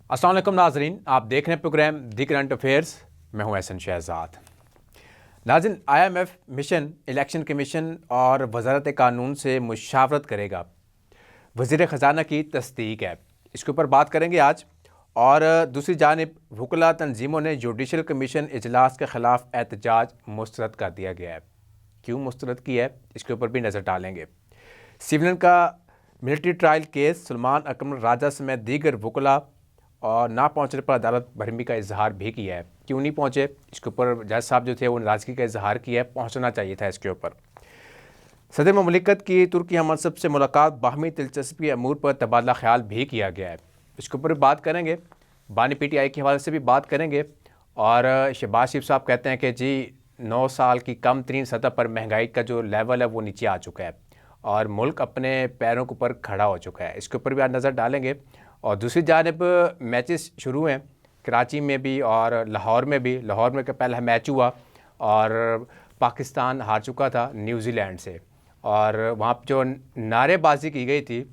السلام علیکم ناظرین، آپ دیکھ رہے ہیں پروگرام دی کرنٹ افیئرس، میں ہوں احسن شہزاد۔ ناظرین، IMF مشن الیکشن کمیشن اور وزارت قانون سے مشاورت کرے گا، وزیر خزانہ کی تصدیق ہے، اس کے اوپر بات کریں گے آج۔ اور دوسری جانب وکلاء تنظیموں نے جوڈیشل کمیشن اجلاس کے خلاف احتجاج مسترد کر دیا گیا ہے۔ کیوں مسترد کیا ہے، اس کے اوپر بھی نظر ڈالیں گے۔ سیولن کا ملٹری ٹرائل کیس، سلمان اکرم راجہ سمیت دیگر وکلاء اور نہ پہنچنے پر عدالت برہمی کا اظہار بھی کیا ہے۔ کیوں نہیں پہنچے، اس کے اوپر جج صاحب جو تھے وہ ناراضگی کا اظہار کیا ہے، پہنچنا چاہیے تھا اس کے اوپر۔ صدر مملکت کی ترکی ہم منصب سے ملاقات، باہمی دلچسپی امور پر تبادلہ خیال بھی کیا گیا ہے، اس کے اوپر بھی بات کریں گے۔ بانی PTI کے حوالے سے بھی بات کریں گے۔ اور شہباز شریف صاحب کہتے ہیں کہ جی 9 سال کی کم ترین سطح پر مہنگائی کا جو لیول ہے وہ نیچے آ چکا ہے اور ملک اپنے پیروں کے اوپر کھڑا ہو چکا ہے، اس کے اوپر بھی آج نظر ڈالیں گے۔ اور دوسری جانب میچز شروع ہیں کراچی میں بھی اور لاہور میں بھی۔ لاہور میں کا پہلا میچ ہوا اور پاکستان ہار چکا تھا نیوزی لینڈ سے، اور وہاں جو نعرے بازی کی گئی تھی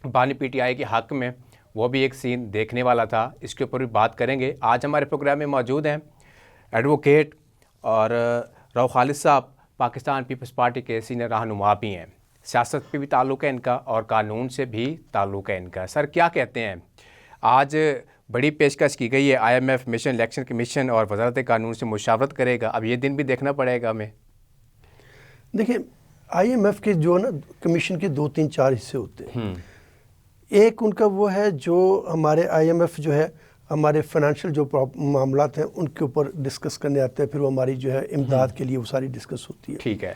بانی PTI کے حق میں، وہ بھی ایک سین دیکھنے والا تھا، اس کے اوپر بھی بات کریں گے۔ آج ہمارے پروگرام میں موجود ہیں ایڈوکیٹ اور رو خالد صاحب، پاکستان پیپلز پارٹی کے سینئر رہنما بھی ہیں، سیاست پہ بھی تعلق ہے ان کا اور قانون سے بھی تعلق ہے ان کا۔ سر کیا کہتے ہیں، آج بڑی پیشکش کی گئی ہے، IMF مشن الیکشن کمیشن اور وزارت قانون سے مشاورت کرے گا، اب یہ دن بھی دیکھنا پڑے گا ہمیں۔ دیکھیں IMF کے جو نا کمیشن کے 2 3 4 حصے ہوتے ہیں۔ ایک ان کا وہ ہے جو ہمارے IMF جو ہے ہمارے فائنینشیل جو معاملات ہیں ان کے اوپر ڈسکس کرنے آتے ہیں، پھر وہ ہماری جو ہے امداد کے لیے وہ ساری ڈسکس ہوتی ہے۔ ٹھیک ہے۔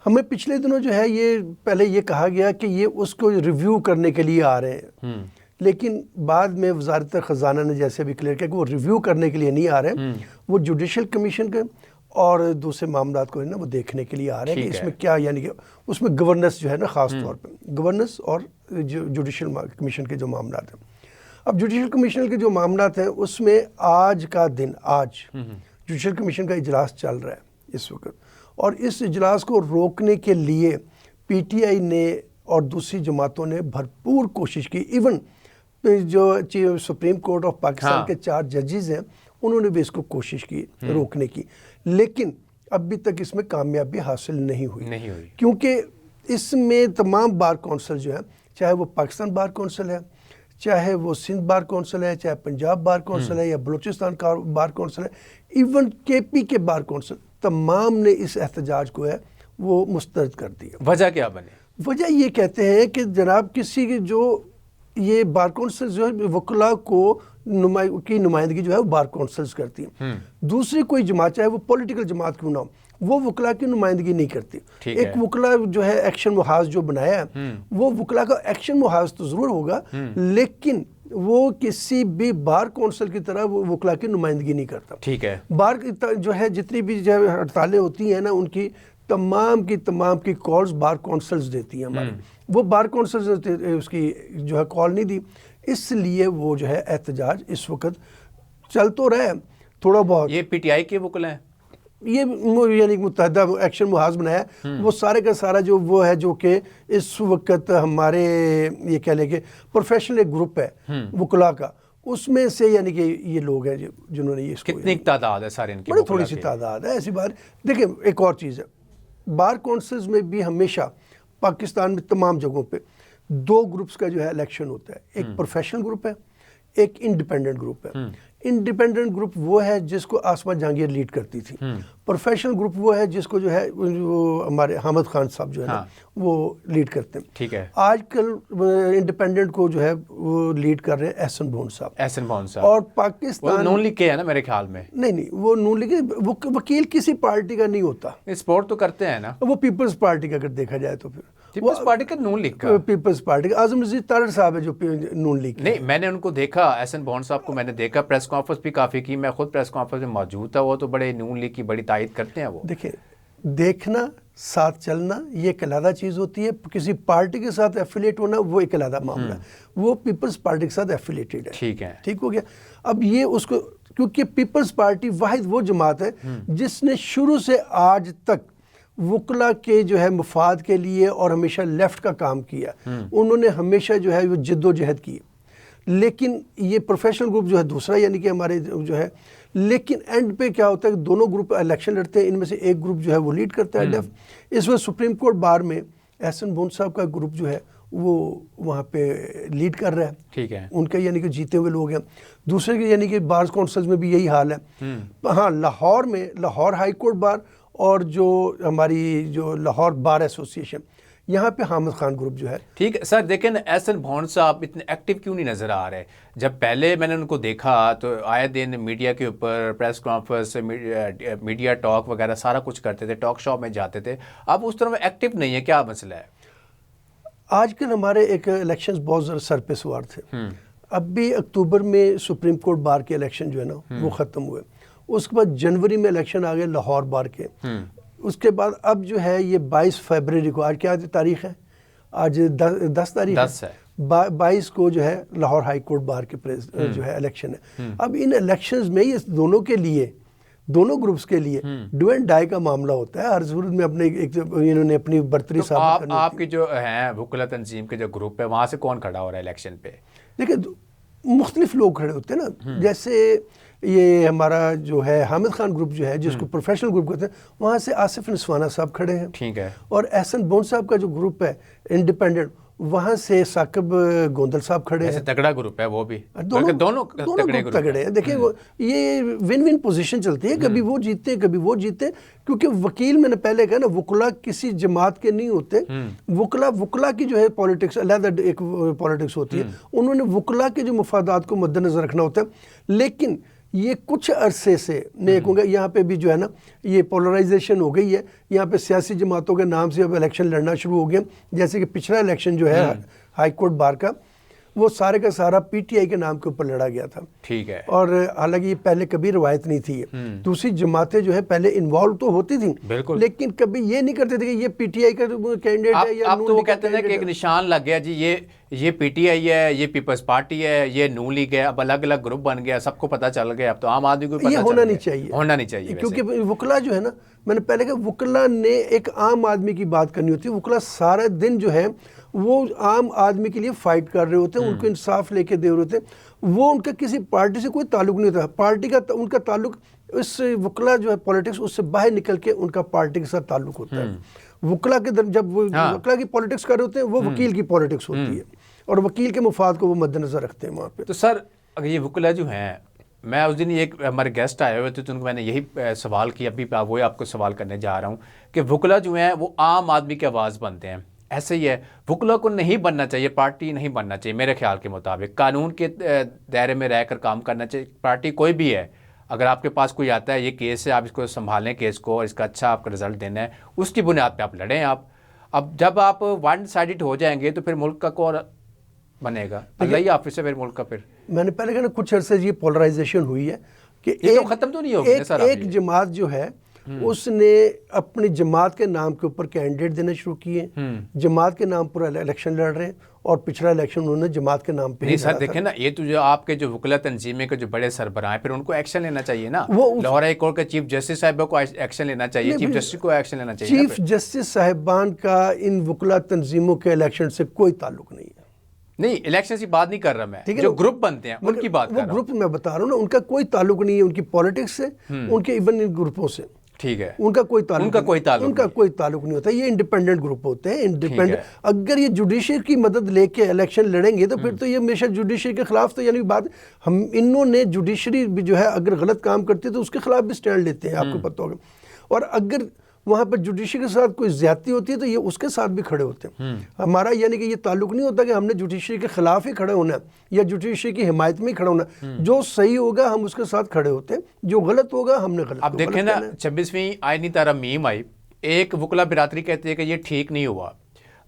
ہمیں پچھلے دنوں جو ہے یہ پہلے یہ کہا گیا کہ یہ اس کو ریویو کرنے کے لیے آ رہے ہیں، لیکن بعد میں وزارت خزانہ نے جیسے بھی کلیئر کیا کہ وہ ریویو کرنے کے لیے نہیں آ رہے، وہ جوڈیشل کمیشن کے اور دوسرے معاملات کو ہے نا وہ دیکھنے کے لیے آ رہے ہیں کہ اس میں کیا، یعنی کہ اس میں گورننس جو ہے نا خاص طور پہ گورننس اور جوڈیشل کمیشن کے جو معاملات ہیں۔ اب جوڈیشل کمیشن کے جو معاملات ہیں اس میں آج کا دن، آج جوڈیشل کمیشن کا اجلاس چل رہا ہے اس وقت، اور اس اجلاس کو روکنے کے لیے PTI نے اور دوسری جماعتوں نے بھرپور کوشش کی۔ ایون جو سپریم کورٹ آف پاکستان کے 4 ججز ہیں انہوں نے بھی اس کو کوشش کی روکنے کی، لیکن ابھی تک اس میں کامیابی حاصل نہیں ہوئی، کیونکہ اس میں تمام بار کونسل جو ہے، چاہے وہ پاکستان بار کونسل ہے، چاہے وہ سندھ بار کونسل ہے، چاہے پنجاب بار کونسل ہے یا بلوچستان کا بار کونسل ہے، ایون KP کے بار کونسل، تمام نے اس احتجاج کو ہے وہ مسترد کر دیا۔ وجہ کیا بنے؟ وجہ یہ کہتے ہیں کہ جناب کسی کی جو یہ بار کونسل جو ہے وکلاء کو کی نمائندگی جو ہے وہ بار کونسلز کرتی ہیں، دوسری کوئی جماعت چاہے وہ پولیٹیکل جماعت کیوں نہ ہو وہ وکلاء کی نمائندگی نہیں کرتی۔ ایک وکلاء جو ہے ایکشن محاذ جو بنایا ہے وہ وکلاء کا ایکشن محاذ تو ضرور ہوگا، لیکن وہ کسی بھی بار کونسل کی طرح وہ وکلاء کی نمائندگی نہیں کرتا۔ ٹھیک ہے۔ بار جو ہے جتنی بھی جو ہے ہڑتالیں ہوتی ہیں نا ان کی تمام کی کالز بار کونسلز دیتی ہیں ہماری، وہ بار کونسلز اس کی جو ہے کال نہیں دی، اس لیے وہ جو ہے احتجاج اس وقت چل تو رہا ہے تھوڑا بہت۔ یہ PTI کے وکلاء ہیں، یہ یعنی متحدہ ایکشن محاذ بنایا، وہ سارے کا سارا جو وہ ہے جو کہ اس وقت ہمارے یہ کہہ لیں کہ پروفیشنل ایک گروپ ہے وکلاء کا، اس میں سے یعنی کہ یہ لوگ ہیں جنہوں نے یہ اس کو کتنی تعداد ہے سارے ان کی؟ بڑی تھوڑی سی تعداد ہے، ایسی بات۔ دیکھیں ایک اور چیز ہے، بار کونسلز میں بھی ہمیشہ پاکستان میں تمام جگہوں پہ 2 گروپس کا جو ہے الیکشن ہوتا ہے، ایک پروفیشنل گروپ ہے، ایک انڈیپینڈنٹ گروپ ہے۔ انڈیپینڈنٹ گروپ وہ ہے جس کو آسما جہانگیر لیڈ کرتی تھی، پروفیشنل گروپ وہ ہے جس کو جو ہے ہمارے حامد خان صاحب جو ہے نا وہ لیڈ کرتے ہیں۔ ٹھیک ہے۔ آج کل انڈیپینڈنٹ کو جو ہے وہ لیڈ کر رہے ہیں احسن بھون صاحب، اور پاکستان نون لیگ کے ہے نا میرے خیال میں۔ نہیں وہ نون لیگ وکیل کسی پارٹی کا نہیں ہوتا، سپورٹ تو کرتے ہیں نا، وہ پیپلز پارٹی کا اگر دیکھا جائے تو پھر پیپلز پارٹی کا، نون لیگ کا، پیپلز پارٹی کا اعظم رضا تارڑ صاحب ہے جو نون لیگ۔ نہیں میں نے ان کو دیکھا، احسن بھون صاحب کو میں نے دیکھا، پریس کانفرنس بھی کافی کی، میں خود پریس کانفرنس میں موجود تھا، وہ تو بڑے نون لیگ کی بڑی تائید کرتے ہیں۔ وہ دیکھیں دیکھنا ساتھ چلنا یہ ایک علیحدہ چیز ہوتی ہے، کسی پارٹی کے ساتھ ایفیلیٹ ہونا وہ ایک علیحدہ معاملہ ہے، وہ پیپلز پارٹی کے ساتھ ایفیلیٹڈ ہے۔ ٹھیک ہے، ٹھیک ہو گیا۔ اب یہ اس کو، کیونکہ پیپلز پارٹی واحد وہ جماعت ہے جس نے شروع سے آج تک وکلاء کے جو ہے مفاد کے لیے اور ہمیشہ لیفٹ کا کام کیا، انہوں نے ہمیشہ جو ہے وہ جد و جہد کی، لیکن یہ پروفیشنل گروپ جو ہے دوسرا یعنی کہ ہمارے جو ہے، لیکن اینڈ پہ کیا ہوتا ہے کہ دونوں گروپ الیکشن لڑتے ہیں، ان میں سے ایک گروپ جو ہے وہ لیڈ کرتا ہے ڈیف. اس وقت سپریم کورٹ بار میں احسن بونڈ صاحب کا گروپ جو ہے وہ وہاں پہ لیڈ کر رہا ہے. ٹھیک ہے. ان کے یعنی کہ جیتے ہوئے لوگ ہیں. دوسرے کے یعنی کہ بارز کونسلز میں بھی یہی حال ہے. ہاں لاہور میں لاہور ہائی کورٹ بار اور جو ہماری جو لاہور بار ایسوسیشن یہاں پہ حامد خان گروپ جو ہے. ٹھیک ہے سر. دیکھیں احسن بونڈ صاحب اتنے ایکٹیو کیوں نہیں نظر آ رہے؟ جب پہلے میں نے ان کو دیکھا تو آئے دن میڈیا کے اوپر پریس کانفرنس، میڈیا ٹاک وغیرہ سارا کچھ کرتے تھے، ٹاک شو میں جاتے تھے. اب اس طرح ایکٹیو نہیں ہے، کیا مسئلہ ہے؟ آج کل ہمارے ایک الیکشنز بہت زیادہ سر پہ سوار تھے. اب بھی اکتوبر میں سپریم کورٹ بار کے الیکشن جو ہے نا وہ ختم ہوئے. اس کے بعد جنوری میں الیکشن آ گئے لاہور بار کے. اس کے بعد اب جو ہے یہ 22 فیبروری کو، آج کیا تاریخ ہے؟ آج 10 تاریخ ہے. 22 کو جو ہے لاہور ہائی کورٹ بار کے جو ہے الیکشن ہے. اب ان الیکشنز میں یہ دونوں کے لیے، دونوں گروپس کے لیے ڈو اینڈ ڈائی کا معاملہ ہوتا ہے. ہر صورت میں اپنے انہوں نے اپنی برتری ثابت کرنی. آپ کی جو ہیں وکلا تنظیم کے جو گروپ ہے وہاں سے کون کھڑا ہو رہا ہے الیکشن پہ؟ دیکھیں مختلف لوگ کھڑے ہوتے ہیں نا. جیسے یہ ہمارا جو ہے حامد خان گروپ جو ہے جس کو پروفیشنل گروپ کہتے ہیں، وہاں سے آصف نسوانہ صاحب کھڑے ہیں. ٹھیک ہے. اور احسن بونڈ صاحب کا جو گروپ ہے انڈیپینڈنٹ، وہاں سے ثاقب گوندل صاحب کھڑے ہیں. تگڑا گروپ ہے وہ بھی، دونوں تگڑے ہیں. دیکھیں یہ ون ون پوزیشن چلتی ہے، کبھی وہ جیتے ہیں کبھی وہ جیتے ہیں. کیونکہ وکیل میں نے پہلے کہا نا وکلا کسی جماعت کے نہیں ہوتے. وکلا کی جو ہے پالیٹکس علیحدہ ایک پالیٹکس ہوتی ہے. انہوں نے وکلا کے جو مفادات کو مد نظر رکھنا ہوتا ہے. لیکن یہ کچھ عرصے سے میں کہوں گا یہاں پہ بھی جو ہے نا یہ پولرائزیشن ہو گئی ہے. یہاں پہ سیاسی جماعتوں کے نام سے اب الیکشن لڑنا شروع ہو گیا. جیسے کہ پچھلا الیکشن جو ہے ہائی کورٹ بار کا، وہ سارے کا سارا پی ٹی آئی کے نام کے اوپر لڑا گیا تھا. ٹھیک ہے. اور حالانکہ یہ پہلے کبھی روایت نہیں تھی. دوسری جماعتیں جو ہے پہلے انوالو تو ہوتی تھیں لیکن کبھی یہ نہیں کرتے تھے کہ یہ پی ٹی آئی کا کینڈیڈیٹ ہے یا اب تو وہ کہتے ہیں کہ ایک نشان لگ گیا جی، یہ پی ٹی آئی ہے، یہ پیپلز پارٹی ہے، یہ نون لیگ ہے. اب الگ الگ گروپ بن گیا، سب کو پتہ چل گیا. اب تو عام آدمی کو پتہ چل گیا. یہ ہونا نہیں چاہیے کیونکہ وکلا جو ہے نا، میں نے پہلے کہا وکلا نے ایک عام آدمی کی بات کرنی ہوتی ہے. وکلا سارا دن جو ہے وہ عام آدمی کے لیے فائٹ کر رہے ہوتے ہیں، ان کو انصاف لے کے دے رہے ہوتے ہیں. وہ ان کا کسی پارٹی سے کوئی تعلق نہیں ہوتا. پارٹی کا ان کا تعلق اس وکلا جو ہے پولیٹکس اس سے باہر نکل کے ان کا پارٹی کے ساتھ تعلق ہوتا ہے. وکلا کے جب وہ وکلا کی پولیٹکس کر رہے ہوتے ہیں وہ وکیل کی پولیٹکس ہوتی ہے اور وکیل کے مفاد کو وہ مد نظر رکھتے ہیں وہاں پہ. تو سر اگر یہ وکلا جو ہیں، میں اس دن ایک ہمارے گیسٹ آئے ہوئے تھے تو ان کو میں نے یہی سوال کیا، ابھی وہی آپ کو سوال کرنے جا رہا ہوں کہ وکلا جو ہیں وہ عام آدمی کی آواز بنتے ہیں. ایسے ہی ہے، وکلا کو نہیں بننا چاہیے، پارٹی نہیں بننا چاہیے میرے خیال کے مطابق. قانون کے دائرے میں رہ کر کام کرنا چاہیے. پارٹی کوئی بھی ہے، اگر آپ کے پاس کوئی آتا ہے یہ کیس ہے، آپ اس کو سنبھالیں کیس کو اور اس کا اچھا آپ کا رزلٹ دینا ہے، اس کی بنیاد پہ آپ لڑیں. اب جب آپ ون سائیڈڈ ہو جائیں گے تو پھر ملک کا کون بنے گا؟ اللہ ہی حافظ سے پھر ملک کا. پھر میں نے پہلے کہا نا کچھ عرصے یہ پولرائزیشن ہوئی ہے کہ ختم تو نہیں ہوگی سر. ایک جماعت جو ہے اس نے اپنی جماعت کے نام کے اوپر کینڈیڈیٹ دینا شروع کیے، جماعت کے نام پر الیکشن لڑ رہے ہیں. اور پچھلا الیکشن انہوں نے جماعت کے نام پہ نہیں سر. دیکھیں نا یہ تو جو آپ کے جو وکلا تنظیمیں کے جو بڑے سربراہ ہیں پھر ان کو ایکشن لینا چاہیے نا. لاہور ہائی کورٹ کے چیف جسٹس صاحب کو ایکشن لینا چاہیے، چیف جسٹس کو ایکشن لینا چاہیے. چیف جسٹس صاحبان کا ان وکلا تنظیموں کے الیکشن سے کوئی تعلق نہیں ہے. نہیں الیکشن کی بات نہیں کر رہا میں، جو گروپ بنتے ہیں ان کی بات کر رہا ہوں. گروپ میں بتا رہا ہوں نا، ان کا کوئی تعلق نہیں ہے ان کی پولیٹکس سے، ان کے ایون ان گروپوں سے. ٹھیک ہے. ان کا کوئی تعلق نہیں ہوتا. یہ انڈیپینڈنٹ گروپ ہوتے ہیں. انڈیپینڈنٹ اگر یہ جوڈیشری کی مدد لے کے الیکشن لڑیں گے تو پھر تو یہ ہمیشہ جوڈیشری کے خلاف تو یعنی بات ہم انہوں نے جوڈیشری بھی جو ہے اگر غلط کام کرتی ہے تو اس کے خلاف بھی سٹینڈ لیتے ہیں، آپ کو پتہ ہوگا. اور اگر وہاں پر جوڈیشری کے ساتھ کوئی زیادتی ہوتی ہے تو یہ اس کے ساتھ بھی کھڑے ہوتے ہیں. ہمارا یعنی کہ یہ تعلق نہیں ہوتا کہ ہم نے جوڈیشری کے خلاف ہی کھڑے ہونا ہے یا جوڈیشری کی حمایت میں ہی کھڑا ہونا ہے. جو صحیح ہوگا ہم اس کے ساتھ کھڑے ہوتے ہیں، جو غلط ہوگا ہم نے غلط. اب دیکھیں نا 26ویں آئینی ترمیم آئی، ایک وکلا برادری کہتی ہے کہ یہ ٹھیک نہیں ہوا،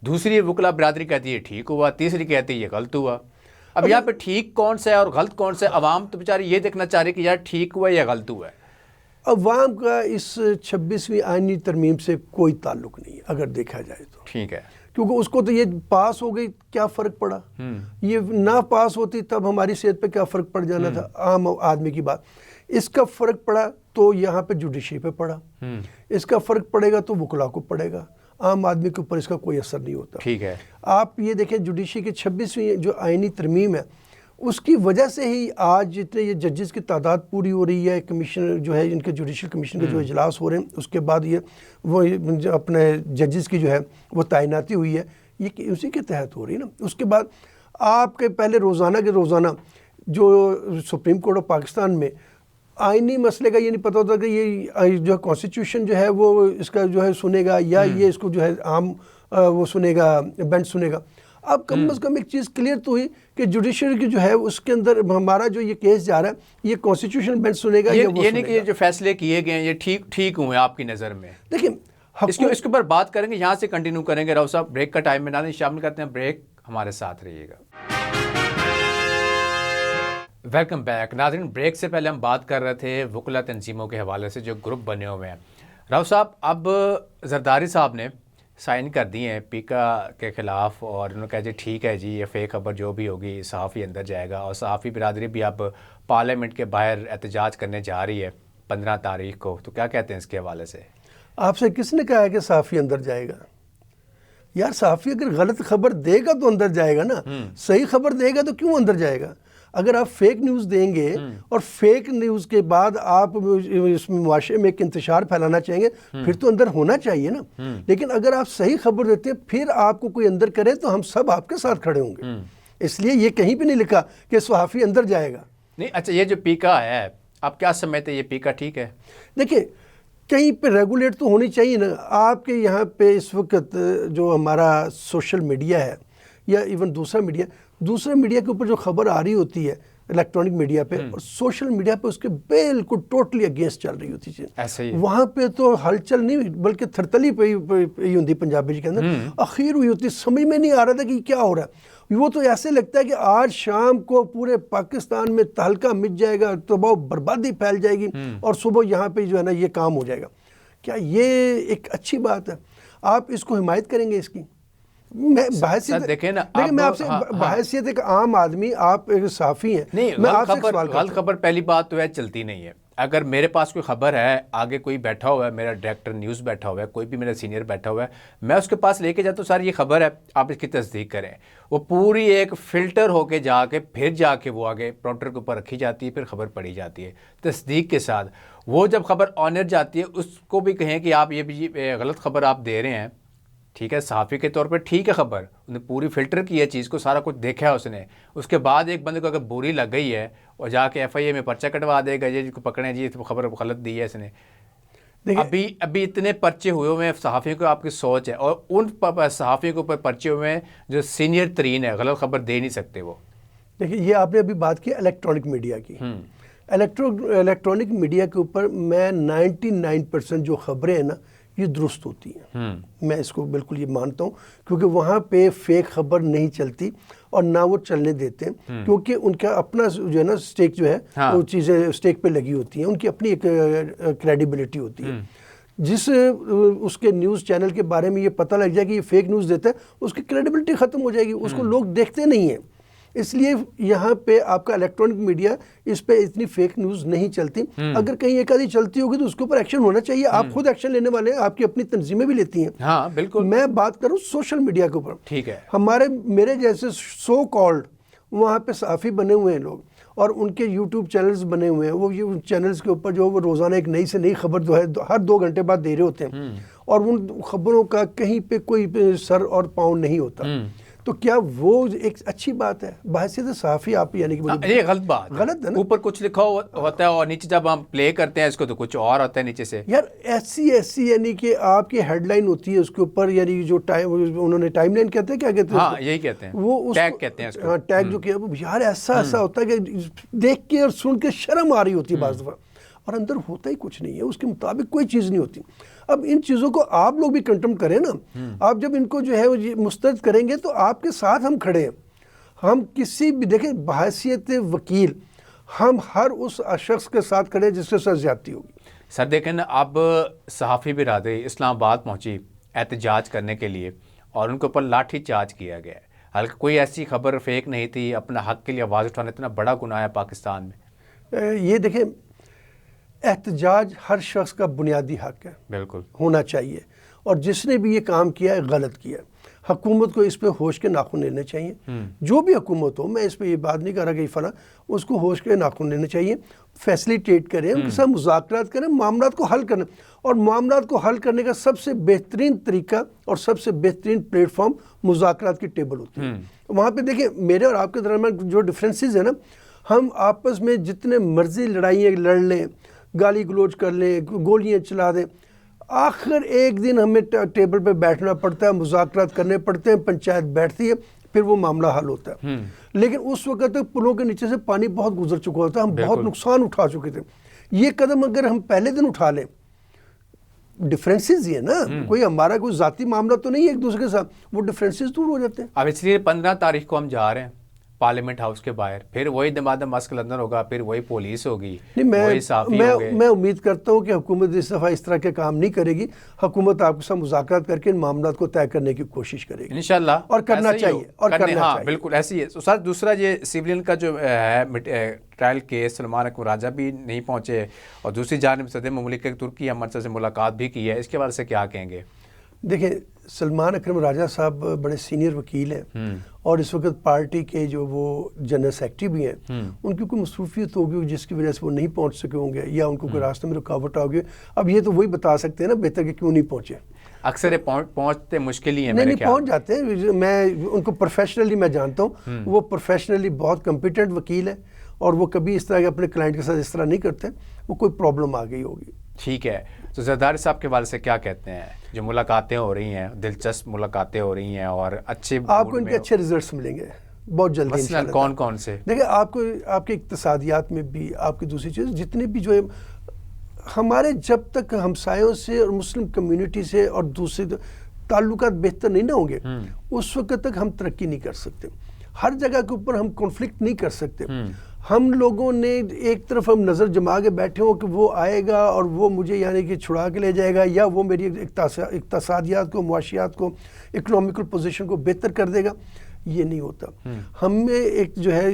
دوسری وکلا برادری کہتی ہے یہ ٹھیک ہوا، تیسری کہتی ہے یہ غلط ہوا. اب یہاں پہ ٹھیک کون سا ہے اور غلط کون سا ہے؟ عوام تو بیچارے یہ دیکھنا چاہ رہے کہ یار ٹھیک ہوا یا غلط ہوا ہے. عوام کا اس 26ویں آئینی ترمیم سے کوئی تعلق نہیں ہے اگر دیکھا جائے تو. ٹھیک ہے. کیونکہ اس کو تو یہ پاس ہو گئی، کیا فرق پڑا؟ یہ نہ پاس ہوتی تب ہماری صحت پہ کیا فرق پڑ جانا تھا عام آدمی کی بات. اس کا فرق پڑا تو یہاں پہ جوڈیشری پہ پڑا، اس کا فرق پڑے گا تو وکلا کو پڑے گا. عام آدمی کے اوپر اس کا کوئی اثر نہیں ہوتا. ٹھیک ہے. آپ یہ دیکھیں جوڈیشری کی 26ویں جو آئینی ترمیم ہے اس کی وجہ سے ہی آج جتنے یہ ججز کی تعداد پوری ہو رہی ہے، کمیشن جو ہے ان کے جوڈیشل کمیشن کے جو اجلاس ہو رہے ہیں، اس کے بعد یہ وہ اپنے ججز کی جو ہے وہ تعیناتی ہوئی ہے، یہ اسی کے تحت ہو رہی ہے نا۔ اس کے بعد آپ کے پہلے روزانہ کے روزانہ جو سپریم کورٹ آف پاکستان میں آئینی مسئلے کا یہ نہیں پتہ ہوتا کہ یہ جو ہے کانسٹیٹیوشن جو ہے وہ اس کا جو ہے سنے گا یا یہ اس کو جو ہے عام وہ سنے گا، بینچ سنے گا۔ اب کم از کم ایک چیز کلیئر تو ہوئی کہ جوڈیشری کی جو ہے اس کے اندر ہمارا جو یہ کیس جا رہا ہے یہ کانسٹیٹیوشن بینچ سنے گا یا وہ یہ نہیں کہ یہ جو فیصلے کیے گئے ہیں یہ ٹھیک ہوئے آپ کی نظر میں؟ دیکھیں اس کے اوپر بات کریں گے، یہاں سے کنٹینیو کریں گے۔ راؤ صاحب بریک کا ٹائم میں ناظرین شامل کرتے ہیں بریک، ہمارے ساتھ رہیے گا۔ ویلکم بیک ناظرین، بریک سے پہلے ہم بات کر رہے تھے وکلا تنظیموں کے حوالے سے جو گروپ بنے ہوئے ہیں۔ راؤ صاحب اب زرداری صاحب نے سائن کر دی ہیں پیکا کے خلاف اور انہوں نے کہا جی ٹھیک ہے جی یہ فیک خبر جو بھی ہوگی صحافی اندر جائے گا، اور صحافی برادری بھی اب پارلیمنٹ کے باہر احتجاج کرنے جا رہی ہے 15 تاریخ کو، تو کیا کہتے ہیں اس کے حوالے سے؟ آپ سے کس نے کہا ہے کہ صحافی اندر جائے گا؟ یار صحافی اگر غلط خبر دے گا تو اندر جائے گا نا، صحیح خبر دے گا تو کیوں اندر جائے گا؟ اگر آپ فیک نیوز دیں گے اور فیک نیوز کے بعد آپ اس معاشرے میں ایک انتشار پھیلانا چاہیں گے پھر تو اندر ہونا چاہیے نا۔ لیکن اگر آپ صحیح خبر دیتے ہیں پھر آپ کو کوئی اندر کرے تو ہم سب آپ کے ساتھ کھڑے ہوں گے، اس لیے یہ کہیں بھی نہیں لکھا کہ صحافی اندر جائے گا۔ نہیں اچھا، یہ جو پیکا ہے آپ کیا سمجھتے ہیں یہ پیکا ٹھیک ہے؟ دیکھیں کہیں پہ ریگولیٹ تو ہونی چاہیے نا۔ آپ کے یہاں پہ اس وقت جو ہمارا سوشل میڈیا ہے یا ایون دوسرے میڈیا کے اوپر جو خبر آ رہی ہوتی ہے الیکٹرانک میڈیا پہ اور سوشل میڈیا پہ اس کے بالکل ٹوٹلی اگینسٹ چل رہی ہوتی ہے، ایسے ہی وہاں پہ تو ہلچل نہیں ہوئی بلکہ تھرتلی پہ ہی ہوتی پنجابی کے اندر اخیر ہوئی ہوتی، سمجھ میں نہیں آ رہا تھا کہ کیا ہو رہا ہے۔ وہ تو ایسے لگتا ہے کہ آج شام کو پورے پاکستان میں تہلکہ مچ جائے گا، تباہ بربادی پھیل جائے گی اور صبح یہاں پہ جو ہے نا یہ کام ہو جائے گا۔ کیا یہ ایک اچھی بات ہے؟ آپ اس کو حمایت کریں گے اس کی؟ میں بحیثیت ایک عام آدمی، آپ ایک صحافی ہیں، نہیں غلط خبر پہلی بات تو ہے چلتی نہیں ہے۔ اگر میرے پاس کوئی خبر ہے، آگے کوئی بیٹھا ہوا ہے، میرا ڈائریکٹر نیوز بیٹھا ہوا ہے، کوئی بھی میرا سینئر بیٹھا ہوا ہے، میں اس کے پاس لے کے جاتا ہوں سر یہ خبر ہے آپ اس کی تصدیق کریں، وہ پوری ایک فلٹر ہو کے جا کے پھر جا کے وہ آگے پرنٹر کے اوپر رکھی جاتی ہے، پھر خبر پڑھی جاتی ہے تصدیق کے ساتھ۔ وہ جب خبر آنر جاتی ہے اس کو بھی کہیں کہ آپ یہ بھی غلط خبر آپ دے رہے ہیں، ٹھیک ہے صحافی کے طور پہ ٹھیک ہے، خبر انہوں نے پوری فلٹر کی ہے چیز کو، سارا کچھ دیکھا ہے اس نے، اس کے بعد ایک بندے کو اگر بری لگ گئی ہے اور جا کے ایف آئی اے میں پرچہ کٹوا دے گا جی کو پکڑیں جی خبر غلط دی ہے اس نے۔ ابھی اتنے پرچے ہوئے ہوئے ہیں صحافیوں کو، آپ کی سوچ ہے، اور ان صحافیوں کے اوپر پرچے ہوئے ہیں جو سینئر ترین ہے، غلط خبر دے نہیں سکتے وہ۔ دیکھیں یہ آپ نے ابھی بات کی الیکٹرانک میڈیا کی، الیکٹرانک میڈیا کے اوپر میں 99% جو خبریں ہیں نا یہ درست ہوتی ہیں، میں اس کو بالکل یہ مانتا ہوں، کیونکہ وہاں پہ فیک خبر نہیں چلتی اور نہ وہ چلنے دیتے ہیں، کیونکہ ان کا اپنا جو ہے نا سٹیک جو ہے وہ چیزیں سٹیک پہ لگی ہوتی ہیں، ان کی اپنی ایک کریڈیبلٹی ہوتی ہے۔ جس اس کے نیوز چینل کے بارے میں یہ پتہ لگ جائے کہ یہ فیک نیوز دیتا ہے، اس کی کریڈیبلٹی ختم ہو جائے گی، اس کو لوگ دیکھتے نہیں ہیں۔ اس لیے یہاں پہ آپ کا الیکٹرانک میڈیا اس پہ اتنی فیک نیوز نہیں چلتی، اگر کہیں ایک آدھی چلتی ہوگی تو اس کے اوپر ایکشن ہونا چاہیے، آپ خود ایکشن لینے والے ہیں، آپ کی اپنی تنظیمیں بھی لیتی ہیں۔ ہاں بالکل، میں بات کروں سوشل میڈیا کے اوپر، ٹھیک ہے، میرے جیسے سو کالڈ وہاں پہ صحافی بنے ہوئے ہیں لوگ، اور ان کے یوٹیوب چینلز بنے ہوئے ہیں، وہ چینلز کے اوپر جو وہ روزانہ ایک نئی سے نئی خبر جو ہے ہر 2 گھنٹے بعد دے رہے ہوتے ہیں، اور ان خبروں کا کہیں پہ کوئی سر اور پاؤں نہیں ہوتا، تو کیا وہ ایک اچھی بات ہے؟ بحیثیت صحافی آپ یعنی کہ یہ غلط بات غلط ہے نا، اوپر کچھ لکھا ہوتا ہے اور نیچے جب ہم پلے کرتے ہیں اس کو تو کچھ اور ہوتا ہے نیچے سے۔ یار ایسی یعنی کہ آپ کی ہیڈ لائن ہوتی ہے اس کے اوپر، یعنی جو ٹائم انہوں نے ٹائم لائن کہتے ہیں، کیا کہتے ہیں؟ ہاں یہی کہتے ہیں، وہ ٹیگ کہتے ہیں اس کو، ٹیگ جو کیا، یار ایسا ہوتا ہے کہ دیکھ کے اور سن کے شرم آ رہی ہوتی ہے بعض دفعہ، اور اندر ہوتا ہی کچھ نہیں ہے، اس کے مطابق کوئی چیز نہیں ہوتی۔ اب ان چیزوں کو آپ لوگ بھی کنٹم کریں نا، آپ جب ان کو جو ہے مسترد کریں گے تو آپ کے ساتھ ہم کھڑے ہیں، ہم کسی بھی دیکھیں بحیثیت وکیل ہم ہر اس شخص کے ساتھ کھڑے ہیں جس کے ساتھ زیادتی ہوگی۔ سر دیکھیں نا، اب صحافی برادری اسلام آباد پہنچی احتجاج کرنے کے لیے اور ان کے اوپر لاٹھی چارج کیا گیا ہے، حالانکہ کوئی ایسی خبر فیک نہیں تھی، اپنا حق کے لیے آواز اٹھانا اتنا بڑا گناہ ہے پاکستان میں۔ یہ دیکھیں احتجاج ہر شخص کا بنیادی حق ہے، بالکل ہونا چاہیے، اور جس نے بھی یہ کام کیا ہے غلط کیا ہے۔ حکومت کو اس پہ ہوش کے ناخن لینے چاہیے. جو بھی حکومت ہو, میں اس پہ یہ بات نہیں کر رہا کہ فلاں, اس کو ہوش کے ناخن لینے چاہیے, فیسلیٹیٹ کریں, ان کے ساتھ مذاکرات کریں, معاملات کو حل کریں. اور معاملات کو حل کرنے کا سب سے بہترین طریقہ اور سب سے بہترین پلیٹ فارم مذاکرات کی ٹیبل ہوتی ہے. وہاں پہ دیکھیں میرے اور آپ کے درمیان جو ڈفرینسز ہیں نا, ہم آپس میں جتنے مرضی لڑائیاں لڑ لیں, گالی گلوچ کر لیں, گولیاں چلا دیں, آخر ایک دن ہمیں ٹیبل پہ بیٹھنا پڑتا ہے, مذاکرات کرنے پڑتے ہیں, پنچایت بیٹھتی ہے, پھر وہ معاملہ حل ہوتا ہے. لیکن اس وقت تک پلوں کے نیچے سے پانی بہت گزر چکا ہوتا ہے, ہم بہت نقصان اٹھا چکے تھے. یہ قدم اگر ہم پہلے دن اٹھا لیں, ڈفرینسز یہ نا, کوئی ہمارا کوئی ذاتی معاملہ تو نہیں ہے ایک دوسرے کے ساتھ, وہ ڈفرینسز دور ہو جاتے ہیں. اب اس لیے 15 تاریخ کو ہم جا رہے ہیں پارلیمنٹ ہاؤس کے باہر, پھر وہی دمادم مسک لندن ہوگا, پھر وہی پولیس ہوگی, وہی صحافی ہوں گے. میں امید کرتا ہوں کہ حکومت اس دفعہ اس طرح کے کام نہیں کرے گی. حکومت آپ کے ساتھ مذاکرات کر کے ان معاملات کو طے کرنے کی کوشش کرے گی انشاءاللہ, اور کرنا چاہیے. ہاں بالکل ایسی ہے. سر دوسرا یہ سیولین کا جو ہے ٹرائل کیس, سلمان اکرم راجہ بھی نہیں پہنچے, اور دوسری جانب صدر مملکت ترکی احمد سے ملاقات بھی کی ہے, اس کے بارے سے کیا کہیں گے؟ دیکھیں سلمان اکرم راجہ صاحب بڑے سینئر وکیل ہیں, اور اس وقت پارٹی کے جو وہ جنرل سیکرٹری بھی ہیں, ان کی کوئی مصروفیت ہوگی جس کی وجہ سے وہ نہیں پہنچ سکے ہوں گے, یا ان کو کوئی راستے میں رکاوٹ آ گئی. اب یہ تو وہی بتا سکتے ہیں نا بہتر کہ کیوں نہیں پہنچے. اکثر پہنچتے مشکل ہی ہیں. نہیں پہنچ جاتے ہیں. میں ان کو پروفیشنلی میں جانتا ہوں, وہ پروفیشنلی بہت کمپیٹنٹ وکیل ہے, اور وہ کبھی اس طرح کے اپنے کلائنٹ کے ساتھ اس طرح نہیں کرتے. وہ کوئی پرابلم آ گئی ہوگی. ٹھیک ہے. تو زرداری صاحب کے بارے سے کیا کہتے ہیں؟ جو ملاقاتیں ہو رہی ہیں, دلچسپ ملاقاتیں ہو رہی ہیں, اور اچھے آپ کو ان کے اچھے ریزلٹس ملیں گے بہت جلدی انشاءاللہ. کون کون سے؟ دیکھیں آپ کو آپ کے اقتصادیات میں بھی, آپ کی دوسری چیز جتنے بھی جو ہے ہمارے, جب تک ہمسایوں سے اور مسلم کمیونٹی سے اور دوسرے تعلقات بہتر نہیں نہ ہوں گے, اس وقت تک ہم ترقی نہیں کر سکتے. ہر جگہ کے اوپر ہم کنفلکٹ نہیں کر سکتے. ہم لوگوں نے ایک طرف ہم نظر جما کے بیٹھے ہوں کہ وہ آئے گا اور وہ مجھے یعنی کہ چھڑا کے لے جائے گا, یا وہ میری اقتصادیات کو, معاشیات کو, اکنامیکل پوزیشن کو بہتر کر دے گا. یہ نہیں ہوتا. ہمیں ایک جو ہے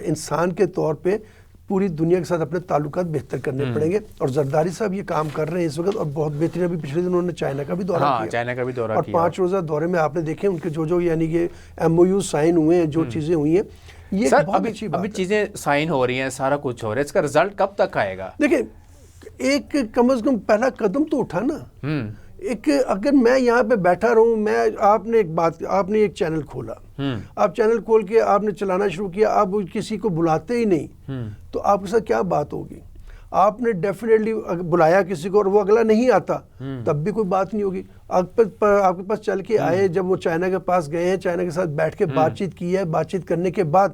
انسان کے طور پہ پوری دنیا کے ساتھ اپنے تعلقات بہتر کرنے پڑیں گے, اور زرداری صاحب یہ کام کر رہے ہیں اس وقت, اور بہت بہترین. ابھی پچھلے دنوں نے چائنا کا بھی دورہ کیا, اور 5 روزہ دورے میں آپ نے دیکھے ان کے جو یعنی کہ MOU سائن ہوئے ہیں, جو چیزیں ہوئی ہیں, یہ بہت اچھی بات ہے. ابھی چیزیں سائن ہو رہی ہیں, سارا کچھ ہو رہا ہے, اس کا رزلٹ کب تک آئے گا؟ دیکھیں ایک کم از کم پہلا قدم تو اٹھا نا. ایک اگر میں یہاں پہ بیٹھا رہوں, آپ نے ایک بات, آپ نے ایک چینل کھولا, آپ چینل کھول کے آپ نے چلانا شروع کیا, آپ کسی کو بلاتے ہی نہیں, تو آپ کے ساتھ کیا بات ہوگی؟ آپ نے ڈیفینیٹلی بلایا کسی کو اور وہ اگلا نہیں آتا, تب بھی کوئی بات نہیں ہوگی. آپ کے پاس چل کے آئے, جب وہ چائنا کے پاس گئے ہیں, چائنا کے ساتھ بیٹھ کے بات چیت کی ہے, بات چیت کرنے کے بعد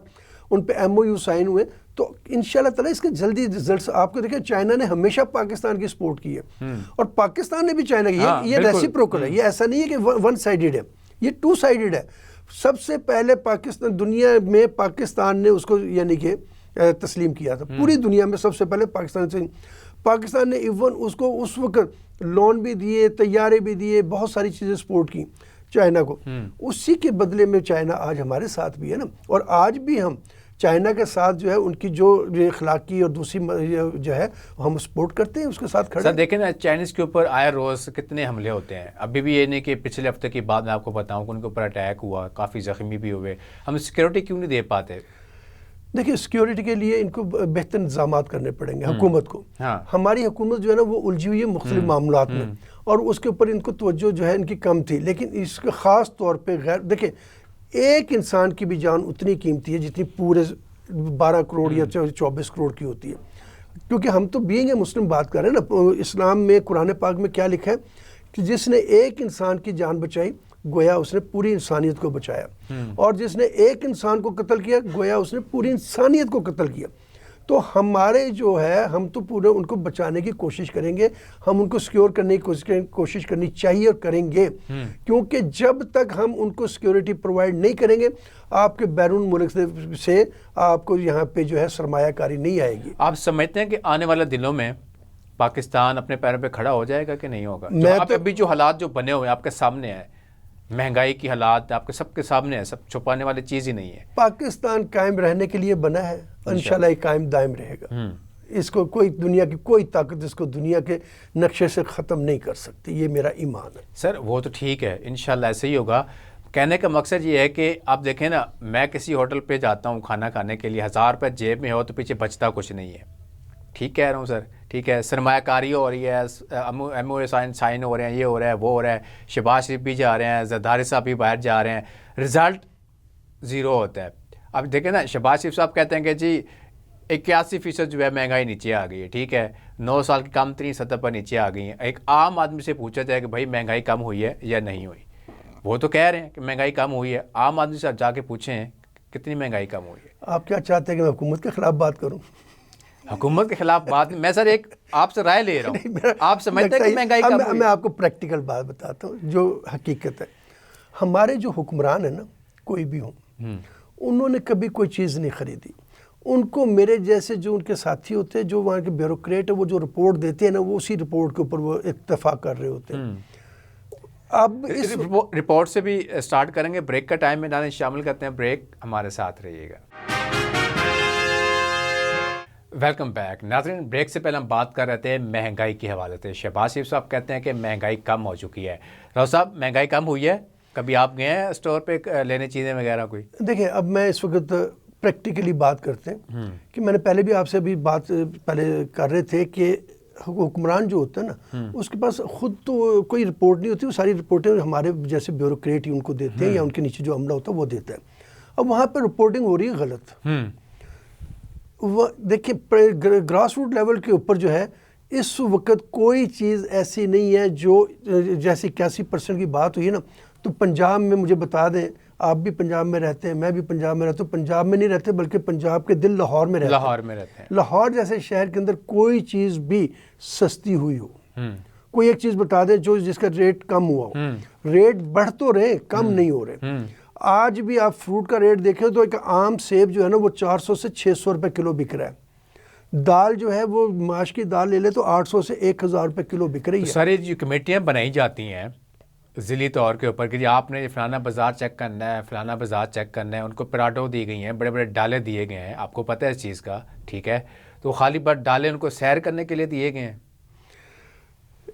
ان پہ MOU سائن ہوئے, تو انشاءاللہ تعالیٰ اس کے جلدی رزلٹس آپ کو دیکھیں. چائنا نے ہمیشہ پاکستان کی سپورٹ کی ہے, اور پاکستان نے بھی چائنا کی. یہ ریسیپروکل ہے, یہ ایسا نہیں ہے کہ ون سائیڈڈ ہے, یہ 2 سائیڈڈ ہے. سب سے پہلے پاکستان, دنیا میں پاکستان نے اس کو یعنی کہ تسلیم کیا تھا. پوری دنیا میں سب سے پہلے پاکستان نے ایون اس کو اس وقت لون بھی دیے, طیارے بھی دیے, بہت ساری چیزیں سپورٹ کی چائنا کو. اسی کے بدلے میں چائنا آج ہمارے ساتھ بھی ہے نا, اور آج بھی ہم چائنا کے ساتھ جو ہے ان کی جو اخلاقی اور دوسری جو ہے ہم سپورٹ کرتے ہیں, اس کے ساتھ کھڑے. سر دیکھیں نا, چائنیز کے اوپر آئے روز کتنے حملے ہوتے ہیں. ابھی بھی یہ نہیں کہ پچھلے ہفتے کی بات میں آپ کو بتاؤں کہ ان کے اوپر اٹیک ہوا, کافی زخمی بھی ہوئے. ہم سیکیورٹی کیوں نہیں دے پاتے؟ دیکھیں سیکیورٹی کے لیے ان کو بہتر انتظامات کرنے پڑیں گے حکومت کو. ہماری حکومت جو ہے نا وہ الجھی ہوئی ہے مختلف معاملات میں, اور اس کے اوپر ان کو توجہ جو ہے ان کی کم تھی. لیکن اس کے خاص طور پہ دیکھیں ایک انسان کی بھی جان اتنی قیمتی ہے جتنی پورے 12 کروڑ یا 24 کروڑ کی ہوتی ہے. کیونکہ ہم تو بینگ اے مسلم بات کر رہے ہیں نا. اسلام میں قرآن پاک میں کیا لکھا ہے کہ جس نے ایک انسان کی جان بچائی گویا اس نے پوری انسانیت کو بچایا, اور جس نے ایک انسان کو قتل کیا گویا اس نے پوری انسانیت کو قتل کیا. تو ہمارے جو ہے ہم تو پورے ان کو بچانے کی کوشش کریں گے, ہم ان کو سیکیور کرنے کی کوشش کرنی چاہیے اور کریں گے. کیونکہ جب تک ہم ان کو سیکیورٹی پرووائڈ نہیں کریں گے, آپ کے بیرون ملک سے آپ کو یہاں پہ جو ہے سرمایہ کاری نہیں آئے گی. آپ سمجھتے ہیں کہ آنے والے دنوں میں پاکستان اپنے پیروں پہ کھڑا ہو جائے گا کہ نہیں ہوگا؟ ابھی جو حالات جو بنے ہوئے آپ کے سامنے ہیں, مہنگائی کی حالات آپ کے سب کے سامنے ہیں, سب چھپانے والی چیز ہی نہیں ہے. پاکستان قائم رہنے کے لیے بنا ہے, انشاءاللہ یہ قائم دائم رہے گا. اس کو کوئی دنیا کی کوئی طاقت اس کو دنیا کے نقشے سے ختم نہیں کر سکتی, یہ میرا ایمان ہے. سر وہ تو ٹھیک ہے, انشاءاللہ ایسے ہی ہوگا. کہنے کا مقصد یہ ہے کہ آپ دیکھیں نا، میں کسی ہوٹل پہ جاتا ہوں کھانا کھانے کے لیے، 1000 روپے جیب میں ہو تو پیچھے بچتا کچھ نہیں ہے. ٹھیک کہہ رہا ہوں سر؟ ٹھیک ہے، سرمایہ کاری ہو رہی ہے، ایم او اے سائن ہو رہے ہیں، یہ ہو رہا ہے، وہ ہو رہا ہے، شہباز شریف بھی جا رہے ہیں، زرداری صاحب بھی باہر جا رہے ہیں، رزلٹ زیرو ہوتا ہے. اب دیکھیں نا، شہباز شریف صاحب کہتے ہیں کہ جی 81% جو ہے مہنگائی نیچے آ گئی ہے. ٹھیک ہے، 9 سال کی کم ترین سطح پر نیچے آ گئی ہے. ایک عام آدمی سے پوچھا جائے کہ بھائی مہنگائی کم ہوئی ہے یا نہیں ہوئی، وہ تو کہہ رہے ہیں کہ مہنگائی کم ہوئی ہے. عام آدمی سے جا کے پوچھیں کتنی مہنگائی کم ہوئی ہے. آپ کیا چاہتے ہیں کہ میں حکومت کے خلاف بات کروں؟ حکومت کے خلاف بات نہیں، میں سر ایک آپ سے رائے لے رہا ہوں. آپ سمجھتے ہیں کہ مہنگائی کم ہوئی؟ میں آپ کو پریکٹیکل بات بتاتا ہوں جو حقیقت ہے. ہمارے جو حکمران ہیں نا، کوئی بھی ہوں، انہوں نے کبھی کوئی چیز نہیں خریدی. ان کو میرے جیسے جو ان کے ساتھی ہوتے ہیں، جو وہاں کے بیوروکریٹ ہیں، وہ جو رپورٹ دیتے ہیں نا، وہ اسی رپورٹ کے اوپر وہ اتفاق کر رہے ہوتے ہیں. اب اس رپورٹ سے بھی سٹارٹ کریں گے. بریک کا ٹائم میں ڈالیں، شامل کرتے ہیں بریک. ہمارے ساتھ رہیے گا. Welcome back. ناظرین، بریک سے پہلے ہم بات کر رہے تھے مہنگائی کے حوالے سے. شہباز شریف صاحب کہتے ہیں کہ مہنگائی کم ہو چکی ہے. راؤ صاحب، مہنگائی کم ہوئی ہے؟ کبھی آپ گئے ہیں اسٹور پہ لینے چیزیں وغیرہ کوئی؟ دیکھیں، اب میں اس وقت پریکٹیکلی بات کرتے ہیں کہ میں نے پہلے بھی آپ سے بھی بات پہلے کر رہے تھے کہ حکمران جو ہوتا ہے نا، اس کے پاس خود تو کوئی رپورٹ نہیں ہوتی. وہ ساری رپورٹیں ہمارے جیسے بیوروکریٹ ہی ان کو دیتے ہیں، یا ان کے نیچے جو عملہ ہوتا ہے وہ دیتا ہے. اب وہاں پہ رپورٹنگ ہو رہی ہے غلط. دیکھیں، گراس روٹ لیول کے اوپر جو ہے اس وقت کوئی چیز ایسی نہیں ہے جو جیسی 81% کی بات ہوئی ہے نا، تو پنجاب میں مجھے بتا دیں، آپ بھی پنجاب میں رہتے ہیں، میں بھی پنجاب میں رہتا ہوں. پنجاب میں نہیں رہتے بلکہ پنجاب کے دل لاہور میں رہتے ہیں. لاہور جیسے شہر کے اندر کوئی چیز بھی سستی ہوئی ہو، کوئی ایک چیز بتا دیں جس کا ریٹ کم ہوا ہو. ریٹ بڑھ تو رہے، کم نہیں ہو رہے. آج بھی آپ فروٹ کا ریٹ دیکھیں تو ایک عام سیب جو ہے نا، وہ 400 سے 600 روپے کلو بک رہا ہے. دال جو ہے وہ ماش کی دال لے لے تو 800 سے 1000 روپے کلو بک رہی ہے. ساری جو کمیٹیاں بنائی جاتی ہیں ذیلی طور کے اوپر کہ جی آپ نے فلانا بازار چیک کرنا ہے، فلانا بازار چیک کرنا ہے، ان کو پراٹو دی گئی ہیں، بڑے بڑے ڈالے دیے گئے ہیں، آپ کو پتہ ہے اس چیز کا. ٹھیک ہے، تو خالی بٹ ڈالے ان کو سیر کرنے کے لیے دیے گئے ہیں.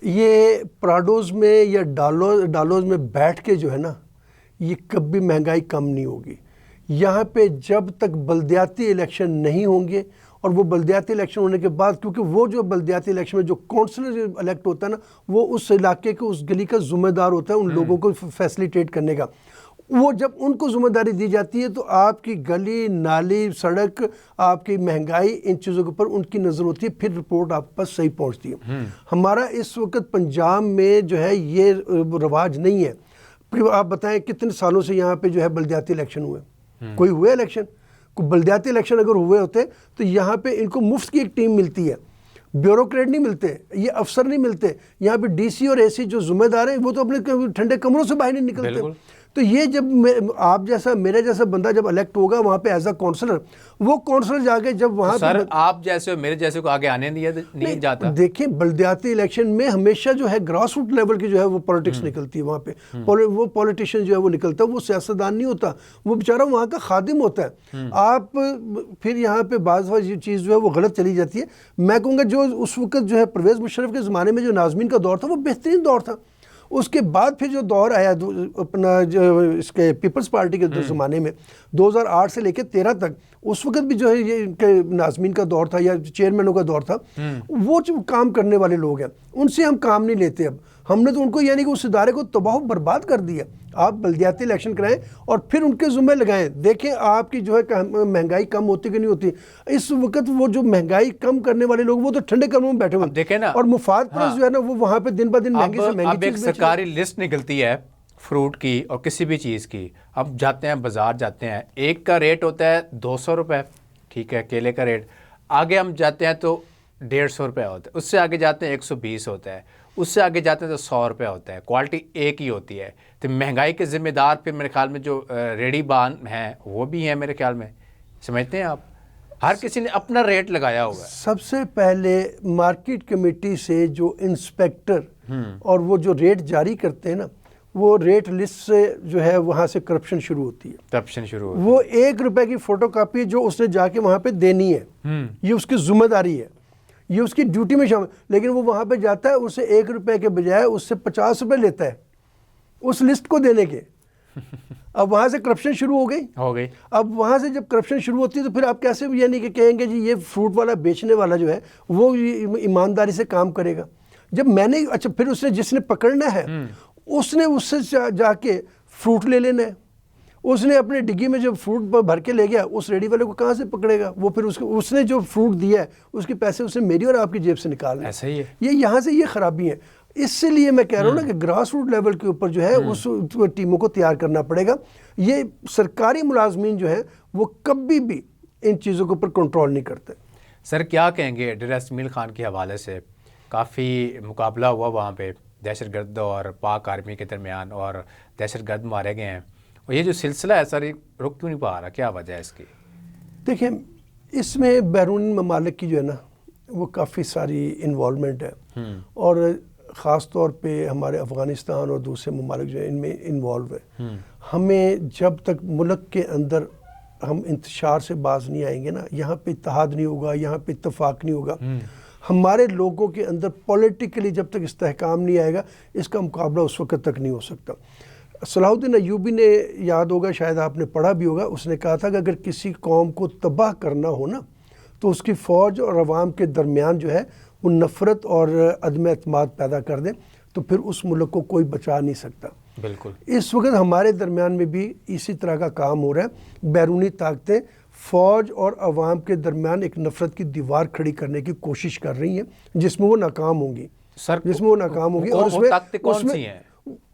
یہ پراڈوز میں یا ڈالوز میں بیٹھ کے جو ہے نا، یہ کبھی مہنگائی کم نہیں ہوگی. یہاں پہ جب تک بلدیاتی الیکشن نہیں ہوں گے، اور وہ بلدیاتی الیکشن ہونے کے بعد، کیونکہ وہ جو بلدیاتی الیکشن میں جو کونسلر الیکٹ ہوتا ہے نا، وہ اس علاقے کے اس گلی کا ذمہ دار ہوتا ہے ان لوگوں کو فیسلیٹیٹ کرنے کا. وہ جب ان کو ذمہ داری دی جاتی ہے تو آپ کی گلی نالی سڑک، آپ کی مہنگائی، ان چیزوں کے اوپر ان کی نظر ہوتی ہے، پھر رپورٹ آپ کے پاس صحیح پہنچتی ہے. ہمارا اس وقت پنجاب میں جو ہے یہ رواج نہیں ہے. آپ بتائیں کتنے سالوں سے یہاں پہ جو ہے بلدیاتی الیکشن ہوئے؟ کوئی ہوئے الیکشن؟ کوئی بلدیاتی الیکشن اگر ہوئے ہوتے تو یہاں پہ ان کو مفت کی ایک ٹیم ملتی ہے. بیوروکریٹ نہیں ملتے، یہ افسر نہیں ملتے. یہاں پہ ڈی سی اور اے سی جو ذمہ دار ہیں، وہ تو اپنے ٹھنڈے کمروں سے باہر نہیں نکلتے. تو یہ جب آپ جیسا میرے جیسا بندہ جب الیکٹ ہوگا وہاں پہ ایز اے کونسلر، وہ کونسلر جا کے جب وہاں سر آپ جیسے میرے جیسے کو آگے آنے نہیں جاتا. دیکھیں، بلدیاتی الیکشن میں ہمیشہ جو ہے گراس روٹ لیول کی جو ہے وہ پولیٹکس نکلتی ہے. وہاں پہ وہ پولیٹیشین جو ہے وہ نکلتا ہے، وہ سیاستدان نہیں ہوتا، وہ بیچارہ وہاں کا خادم ہوتا ہے. آپ پھر یہاں پہ بعض یہ چیز جو ہے وہ غلط چلی جاتی ہے. میں کہوں گا جو اس وقت جو ہے پرویز مشرف کے زمانے میں جو ناظمین کا دور تھا وہ بہترین دور تھا. اس کے بعد پھر جو دور آیا اپنا جو اس کے پیپلز پارٹی کے زمانے میں 2008 سے لے کے 13 تک، اس وقت بھی جو ہے یہ ان کے ناظمین کا دور تھا یا چیئرمینوں کا دور تھا. وہ جو کام کرنے والے لوگ ہیں ان سے ہم کام نہیں لیتے. اب ہم نے تو ان کو یعنی کہ اس ادارے کو تباہ و برباد کر دیا. آپ بلدیاتی الیکشن کرائیں اور پھر ان کے ذمہ لگائیں، دیکھیں آپ کی جو ہے مہنگائی کم ہوتی کہ نہیں ہوتی. اس وقت وہ جو مہنگائی کم کرنے والے لوگ وہ تو ٹھنڈے کمروں میں بیٹھے ہوئے دیکھیں نا، اور مفاد پرست جو ہے نا وہ وہاں پہ دن بہ دن مہنگی سے مہنگی اب ایک سرکاری لسٹ نکلتی ہے فروٹ کی اور کسی بھی چیز کی. اب جاتے ہیں بازار جاتے ہیں، ایک کا ریٹ ہوتا ہے 200 روپے. ٹھیک ہے، کیلے کا ریٹ. آگے ہم جاتے ہیں تو 150 روپے ہوتا ہے، اس سے آگے جاتے ہیں 120 ہوتا ہے، اس سے آگے جاتے ہیں تو 100 روپے ہوتا ہے. کوالٹی ایک ہی ہوتی ہے. تو مہنگائی کے ذمہ دار پھر میرے خیال میں جو ریڑھی بان ہیں وہ بھی ہیں میرے خیال میں. سمجھتے ہیں آپ؟ ہر کسی نے اپنا ریٹ لگایا ہوگا. سب سے پہلے مارکیٹ کمیٹی سے جو انسپیکٹر اور وہ جو ریٹ جاری کرتے ہیں نا، وہ ریٹ لسٹ سے جو ہے وہاں سے کرپشن شروع ہوتی ہے. وہ 1 روپے کی فوٹو کاپی جو اس نے جا کے وہاں پہ دینی ہے، یہ اس کی ذمہ داری ہے، یہ اس کی ڈیوٹی میں شامل. لیکن وہ وہاں پہ جاتا ہے، اسے 1 روپے کے بجائے اس سے 50 روپے لیتا ہے اس لسٹ کو دینے کے. اب وہاں سے کرپشن شروع ہو گئی. اب وہاں سے جب کرپشن شروع ہوتی ہے تو پھر آپ کیسے یعنی کہ کہیں گے جی یہ فروٹ والا بیچنے والا جو ہے وہ ایمانداری سے کام کرے گا؟ جب میں نے اچھا پھر اس نے جس نے پکڑنا ہے اس نے اس سے جا کے فروٹ لے لینا ہے. اس نے اپنے ڈگی میں جب فروٹ بھر کے لے گیا اس ریڈی والے کو کہاں سے پکڑے گا؟ وہ پھر اس نے جو فروٹ دیا ہے اس کے پیسے اس نے میری اور آپ کی جیب سے نکالنے. ایسا ہی ہے یہ یہاں سے یہ خرابی ہے. اس لیے میں کہہ رہا ہوں نا کہ گراس روٹ لیول کے اوپر جو ہے اس ٹیموں کو تیار کرنا پڑے گا. یہ سرکاری ملازمین جو ہیں وہ کبھی بھی ان چیزوں کے اوپر کنٹرول نہیں کرتے. سر کیا کہیں گے ڈیرہ اسماعیل خان کے حوالے سے؟ کافی مقابلہ ہوا وہاں پہ دہشت گرد اور پاک آرمی کے درمیان اور دہشت گرد مارے گئے ہیں، اور یہ جو سلسلہ ہے سر رک کیوں نہیں پا رہا؟ کیا وجہ ہے اس کی؟ دیکھیں اس میں بیرون ممالک کی جو ہے نا وہ کافی ساری انوالومنٹ ہے، اور خاص طور پہ ہمارے افغانستان اور دوسرے ممالک جو ہیں ان میں انوالو ہے. ہمیں جب تک ملک کے اندر ہم انتشار سے باز نہیں آئیں گے نا، یہاں پہ اتحاد نہیں ہوگا، یہاں پہ اتفاق نہیں ہوگا، ہمارے لوگوں کے اندر پولیٹیکلی جب تک استحکام نہیں آئے گا اس کا مقابلہ اس وقت تک نہیں ہو سکتا. صلاح الدین ایوبی نے یاد ہوگا، شاید آپ نے پڑھا بھی ہوگا، اس نے کہا تھا کہ اگر کسی قوم کو تباہ کرنا ہو نا تو اس کی فوج اور عوام کے درمیان جو ہے وہ نفرت اور عدم اعتماد پیدا کر دیں تو پھر اس ملک کو کوئی بچا نہیں سکتا. بالکل اس وقت ہمارے درمیان میں بھی اسی طرح کا کام ہو رہا ہے. بیرونی طاقتیں فوج اور عوام کے درمیان ایک نفرت کی دیوار کھڑی کرنے کی کوشش کر رہی ہیں جس میں وہ ناکام ہوں گی. اور اس میں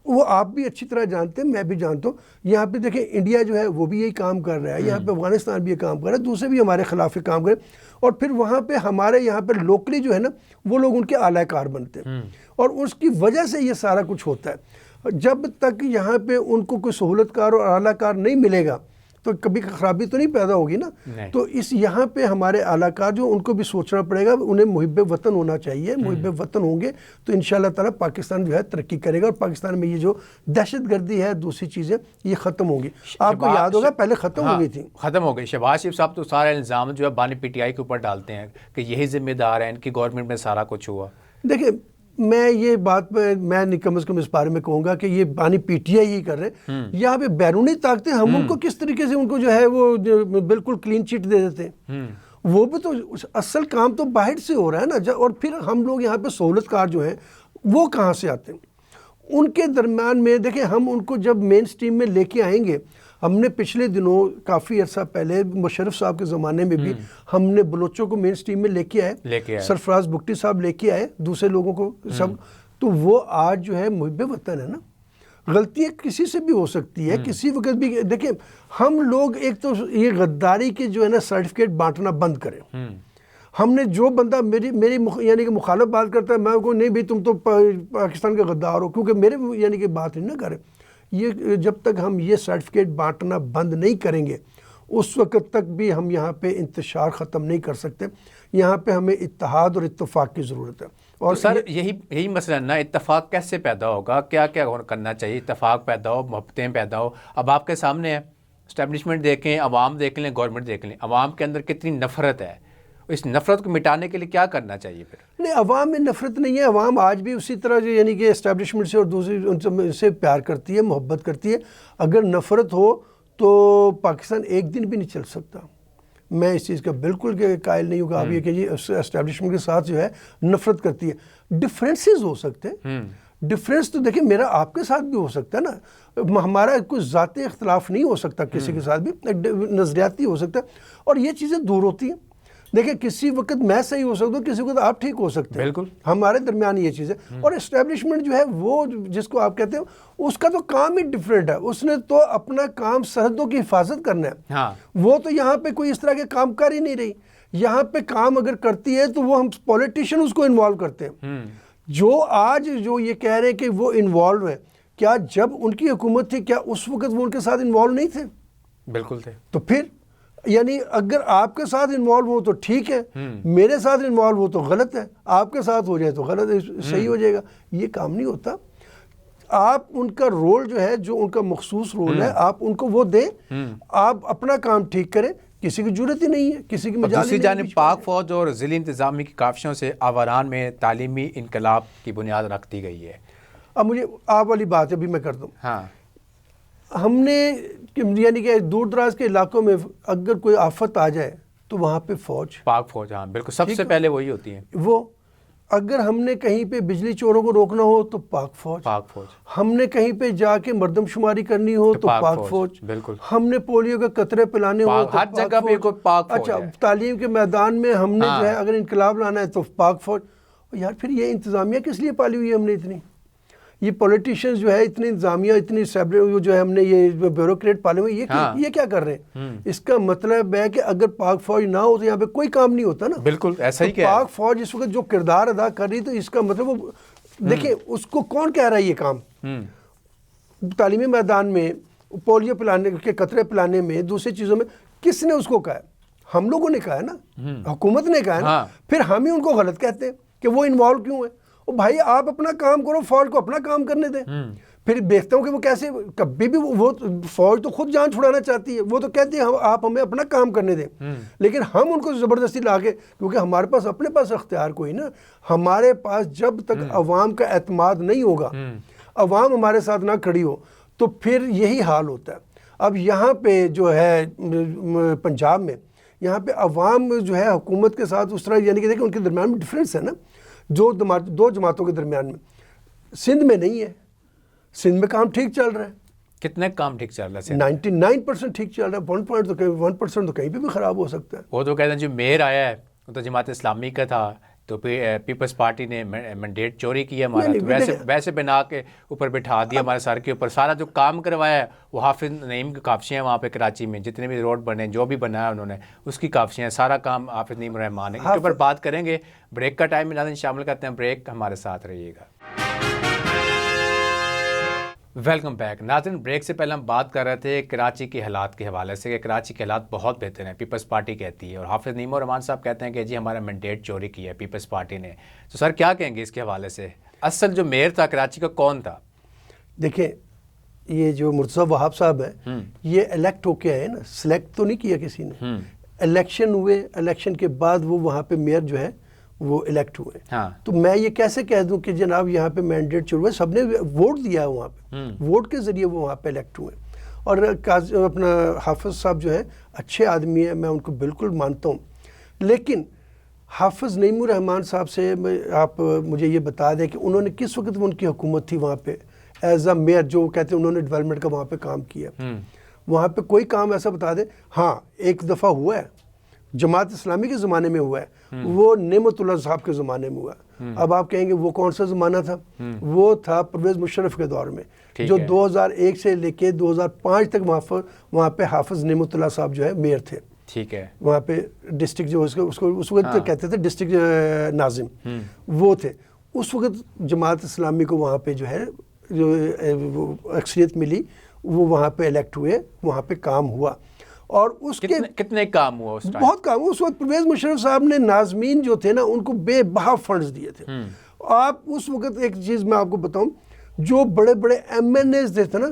وہ آپ بھی اچھی طرح جانتے ہیں، میں بھی جانتا ہوں. یہاں پہ دیکھیں انڈیا جو ہے وہ بھی یہی کام کر رہا ہے، یہاں پہ افغانستان بھی یہ کام کر رہا ہے، دوسرے بھی ہمارے خلاف کام کر رہے ہیں. اور پھر وہاں پہ ہمارے یہاں پہ لوکلی جو ہے نا وہ لوگ ان کے اعلی کار بنتے ہیں، اور اس کی وجہ سے یہ سارا کچھ ہوتا ہے. جب تک یہاں پہ ان کو کوئی سہولت کار اور اعلیٰ کار نہیں ملے گا تو کبھی خرابی تو نہیں پیدا ہوگی نا. تو اس یہاں پہ ہمارے اعلیٰ کار جو ان کو بھی سوچنا پڑے گا، انہیں محب وطن ہونا چاہیے. محب وطن ہوں گے تو انشاءاللہ تعالیٰ پاکستان جو ہے ترقی کرے گا، اور پاکستان میں یہ جو دہشت گردی ہے دوسری چیزیں یہ ختم ہوگی. آپ کو یاد ہوگا پہلے ختم ہو گئی تھی. ختم ہو گئی. شہباز شریف صاحب تو سارے الزام جو ہے بانی پی ٹی آئی کے اوپر ڈالتے ہیں کہ یہی ذمہ دار ہیں، ان کی گورنمنٹ میں سارا کچھ ہوا. دیکھیں میں یہ بات میں کم از کم اس بارے میں کہوں گا کہ یہ بانی پی ٹی آئی ہی کر رہے ہیں. یہاں پہ بیرونی طاقتیں ہم ان کو کس طریقے سے ان کو جو ہے وہ بالکل کلین چٹ دے دیتے ہیں. وہ بھی تو اصل کام تو باہر سے ہو رہا ہے نا. اور پھر ہم لوگ یہاں پہ سہولت کار جو ہیں وہ کہاں سے آتے ہیں؟ ان کے درمیان میں دیکھیں ہم ان کو جب مین سٹریم میں لے کے آئیں گے، ہم نے پچھلے دنوں کافی عرصہ پہلے مشرف صاحب کے زمانے میں بھی ہم نے بلوچوں کو مین سٹریم میں لے کے آئے، سرفراز بگٹی صاحب لے کے آئے، دوسرے لوگوں کو سب. تو وہ آج جو ہے محب وطن ہے نا. غلطیاں کسی سے بھی ہو سکتی ہے کسی وقت بھی. دیکھیں ہم لوگ ایک تو یہ غداری کے جو ہے نا سرٹیفکیٹ بانٹنا بند کریں. ہم نے جو بندہ میری یعنی کہ مخالف بات کرتا ہے میں کو نہیں بھی تم تو پاکستان کے غدار ہو، کیونکہ میرے یعنی کہ بات نہیں نہ کرے. یہ جب تک ہم یہ سرٹیفکیٹ بانٹنا بند نہیں کریں گے اس وقت تک بھی ہم یہاں پہ انتشار ختم نہیں کر سکتے. یہاں پہ ہمیں اتحاد اور اتفاق کی ضرورت ہے. اور سر یہی مسئلہ نا، اتفاق کیسے پیدا ہوگا؟ کیا کرنا چاہیے اتفاق پیدا ہو، محبتیں پیدا ہو؟ اب آپ کے سامنے ہے اسٹیبلشمنٹ دیکھیں، عوام دیکھ لیں، گورنمنٹ دیکھ لیں، عوام کے اندر کتنی نفرت ہے. اس نفرت کو مٹانے کے لیے کیا کرنا چاہیے پھر؟ نہیں، عوام میں نفرت نہیں ہے. عوام آج بھی اسی طرح جو یعنی کہ اسٹیبلشمنٹ سے اور دوسری ان سے پیار کرتی ہے، محبت کرتی ہے. اگر نفرت ہو تو پاکستان ایک دن بھی نہیں چل سکتا. میں اس چیز کا بالکل قائل نہیں ہوں کہ آپ یہ کہ جی اسٹیبلشمنٹ کے ساتھ جو ہے نفرت کرتی ہے. ڈفرینسز ہو سکتے ہیں. ڈفرینس تو دیکھیں میرا آپ کے ساتھ بھی ہو سکتا ہے نا. ہمارا کوئی ذاتی اختلاف نہیں ہو سکتا کسی کے ساتھ بھی، نظریاتی ہو سکتا ہے. اور یہ چیزیں دور ہوتی ہیں. دیکھیں کسی وقت میں صحیح ہو سکتا ہوں، کسی وقت آپ ٹھیک ہو سکتے ہیں. بالکل ہمارے درمیان یہ چیز ہے. اور اسٹیبلشمنٹ جو ہے وہ جس کو آپ کہتے ہیں اس کا تو کام ہی ڈفرینٹ ہے. اس نے تو اپنا کام سرحدوں کی حفاظت کرنا ہے. وہ تو یہاں پہ کوئی اس طرح کے کام کر ہی نہیں رہی. یہاں پہ کام اگر کرتی ہے تو وہ ہم پولیٹیشین اس کو انوالو کرتے ہیں. جو آج جو یہ کہہ رہے ہیں کہ وہ انوالو ہے، کیا جب ان کی حکومت تھی کیا اس وقت وہ ان کے ساتھ انوالو نہیں تھے؟ بالکل تھے. تو پھر یعنی اگر آپ کے ساتھ انوالو ہو تو ٹھیک ہے، میرے ساتھ انوالو ہو تو غلط ہے، آپ کے ساتھ ہو جائے تو غلط ہے، صحیح ہو جائے گا. یہ کام نہیں ہوتا. آپ ان کا رول جو ہے، جو ان کا مخصوص رول ہے، آپ ان کو وہ دیں. آپ اپنا کام ٹھیک کریں. کسی کی ضرورت ہی نہیں ہے، کسی کی مجال. دوسری جانب پاک فوج اور ضلعی انتظامی کی کاوشوں سے آوران میں تعلیمی انقلاب کی بنیاد رکھ دی گئی ہے. اب مجھے آپ والی بات ابھی میں کر دوں. ہم نے یعنی کہ دور دراز کے علاقوں میں اگر کوئی آفت آ جائے تو وہاں پہ فوج، پاک فوج، ہاں بالکل سب سے پہلے وہی ہوتی ہے. وہ اگر ہم نے کہیں پہ بجلی چوروں کو روکنا ہو تو پاک فوج، ہم نے کہیں پہ جا کے مردم شماری کرنی ہو تو پاک فوج، بالکل ہم نے پولیو کے قطرے پلانے ہو تو ہر جگہ پہ کوئی پاک فوج. اچھا تعلیم کے میدان میں ہم نے جو ہے اگر انقلاب لانا ہے تو پاک فوج. یار پھر یہ انتظامیہ کس لیے پالی ہوئی ہے ہم نے اتنی؟ یہ پولیٹیشینز جو ہے اتنی انتظامیہ اتنی جو ہے ہم نے یہ بیوروکریٹ پالے ہوئے، یہ کیا کر رہے ہیں؟ اس کا مطلب ہے کہ اگر پاک فوج نہ ہو تو یہاں پہ کوئی کام نہیں ہوتا نا. بالکل ایسا ہی کیا پاک فوج اس وقت جو کردار ادا کر رہی تو اس کا مطلب وہ دیکھیں اس کو کون کہہ رہا ہے یہ کام؟ تعلیمی میدان میں پولیو پلانے کے قطرے پلانے میں دوسری چیزوں میں کس نے اس کو کہا ہے؟ ہم لوگوں نے کہا ہے نا، حکومت نے کہا ہے نا. پھر ہم ہی ان کو غلط کہتے ہیں کہ وہ انوالو کیوں ہے. بھائی آپ اپنا کام کرو، فوج کو اپنا کام کرنے دیں. پھر دیکھتا ہوں کہ وہ کیسے کبھی بھی وہ فوج تو خود جان چھڑانا چاہتی ہے، وہ تو کہتی ہے آپ ہمیں اپنا کام کرنے دیں، لیکن ہم ان کو زبردستی لا کے، کیونکہ ہمارے پاس اپنے پاس اختیار کوئی نا. ہمارے پاس جب تک عوام کا اعتماد نہیں ہوگا، عوام ہمارے ساتھ نہ کھڑی ہو تو پھر یہی حال ہوتا ہے. اب یہاں پہ جو ہے پنجاب میں یہاں پہ عوام جو ہے حکومت کے ساتھ اس طرح، یعنی کہ دیکھیں ان کے درمیان میں ڈفرینس ہے نا، دو جماعتوں کے درمیان میں. سندھ میں نہیں ہے، سندھ میں کام ٹھیک چل رہا ہے. کتنے کام ٹھیک چل رہا ہے؟ 99% ٹھیک چل رہا ہے. 1% تو کہیں پہ بھی خراب ہو سکتا ہے. وہ تو کہتے ہیں جو میئر آیا ہے وہ تو جماعت اسلامی کا تھا، تو پیپلز پارٹی نے مینڈیٹ چوری کیا ہمارا، ویسے بنا کے اوپر بٹھا دیا ہمارے سر کے اوپر. سارا جو کام کروایا ہے وہ حافظ نعیم کی کاپشیاں ہیں وہاں پہ کراچی میں، جتنے بھی روڈ بنے جو بھی بنایا انہوں نے اس کی کاپشیاں ہیں. سارا کام حافظ نعیم الرحمان ہے. اس کے اوپر بات کریں گے. بریک کا ٹائم ناظرین شامل کرتے ہیں بریک، ہمارے ساتھ رہیے گا. ویلکم بیک ناظرین. بریک سے پہلے ہم بات کر رہے تھے کراچی کے حالات کے حوالے سے کہ کراچی کے حالات بہت بہتر ہیں، پیپلز پارٹی کہتی ہے، اور حافظ نعیم الرحمان صاحب کہتے ہیں کہ جی ہمارا مینڈیٹ چوری کیا ہے پیپلز پارٹی نے. تو سر کیا کہیں گے اس کے حوالے سے؟ اصل جو میئر تھا کراچی کا کون تھا؟ دیکھیں یہ جو مرتضی وہاب صاحب ہیں یہ الیکٹ ہو کے آئے نا، سلیکٹ تو نہیں کیا کسی نے. الیکشن ہوئے، الیکشن کے بعد وہ وہاں پہ میئر جو ہے وہ الیکٹ ہوئے. تو میں یہ کیسے کہہ دوں کہ جناب یہاں پہ مینڈیٹ چل رہا ہے؟ سب نے ووٹ دیا ہے وہاں پہ، ووٹ کے ذریعے وہ وہاں پہ الیکٹ ہوئے. اور اپنا حافظ صاحب جو ہے اچھے آدمی ہیں، میں ان کو بالکل مانتا ہوں. لیکن حافظ نعیم الرحمان صاحب سے آپ مجھے یہ بتا دیں کہ انہوں نے کس وقت ان کی حکومت تھی وہاں پہ ایز اے میئر، جو کہتے ہیں انہوں نے ڈیولپمنٹ کا وہاں پہ کام کیا، وہاں پہ کوئی کام ایسا بتا دیں. ہاں ایک دفعہ ہوا ہے، جماعت اسلامی کے زمانے میں ہوا ہے، وہ نعمت اللہ صاحب کے زمانے میں ہوا ہے. اب آپ کہیں گے وہ کون سا زمانہ تھا؟ وہ تھا پرویز مشرف کے دور میں، جو 2001 سے لے کے 2005 تک وہاں پہ حافظ نعمت اللہ صاحب جو ہے میئر تھے. ٹھیک ہے. وہاں پہ ڈسٹرکٹ جو اس وقت کہتے تھے ڈسٹرکٹ ناظم وہ تھے. اس وقت جماعت اسلامی کو وہاں پہ جو ہے جو اکثریت ملی، وہ وہاں پہ الیکٹ ہوئے، وہاں پہ کام ہوا. اور اس کے کتنے کام ہوا؟ بہت کام ہوا. اس وقت پرویز مشرف صاحب نے ناظمین جو تھے نا ان کو بے بہا فنڈز دیے تھے. آپ اس وقت ایک چیز میں آپ کو بتاؤں، جو بڑے بڑے ایم این ایز تھے نا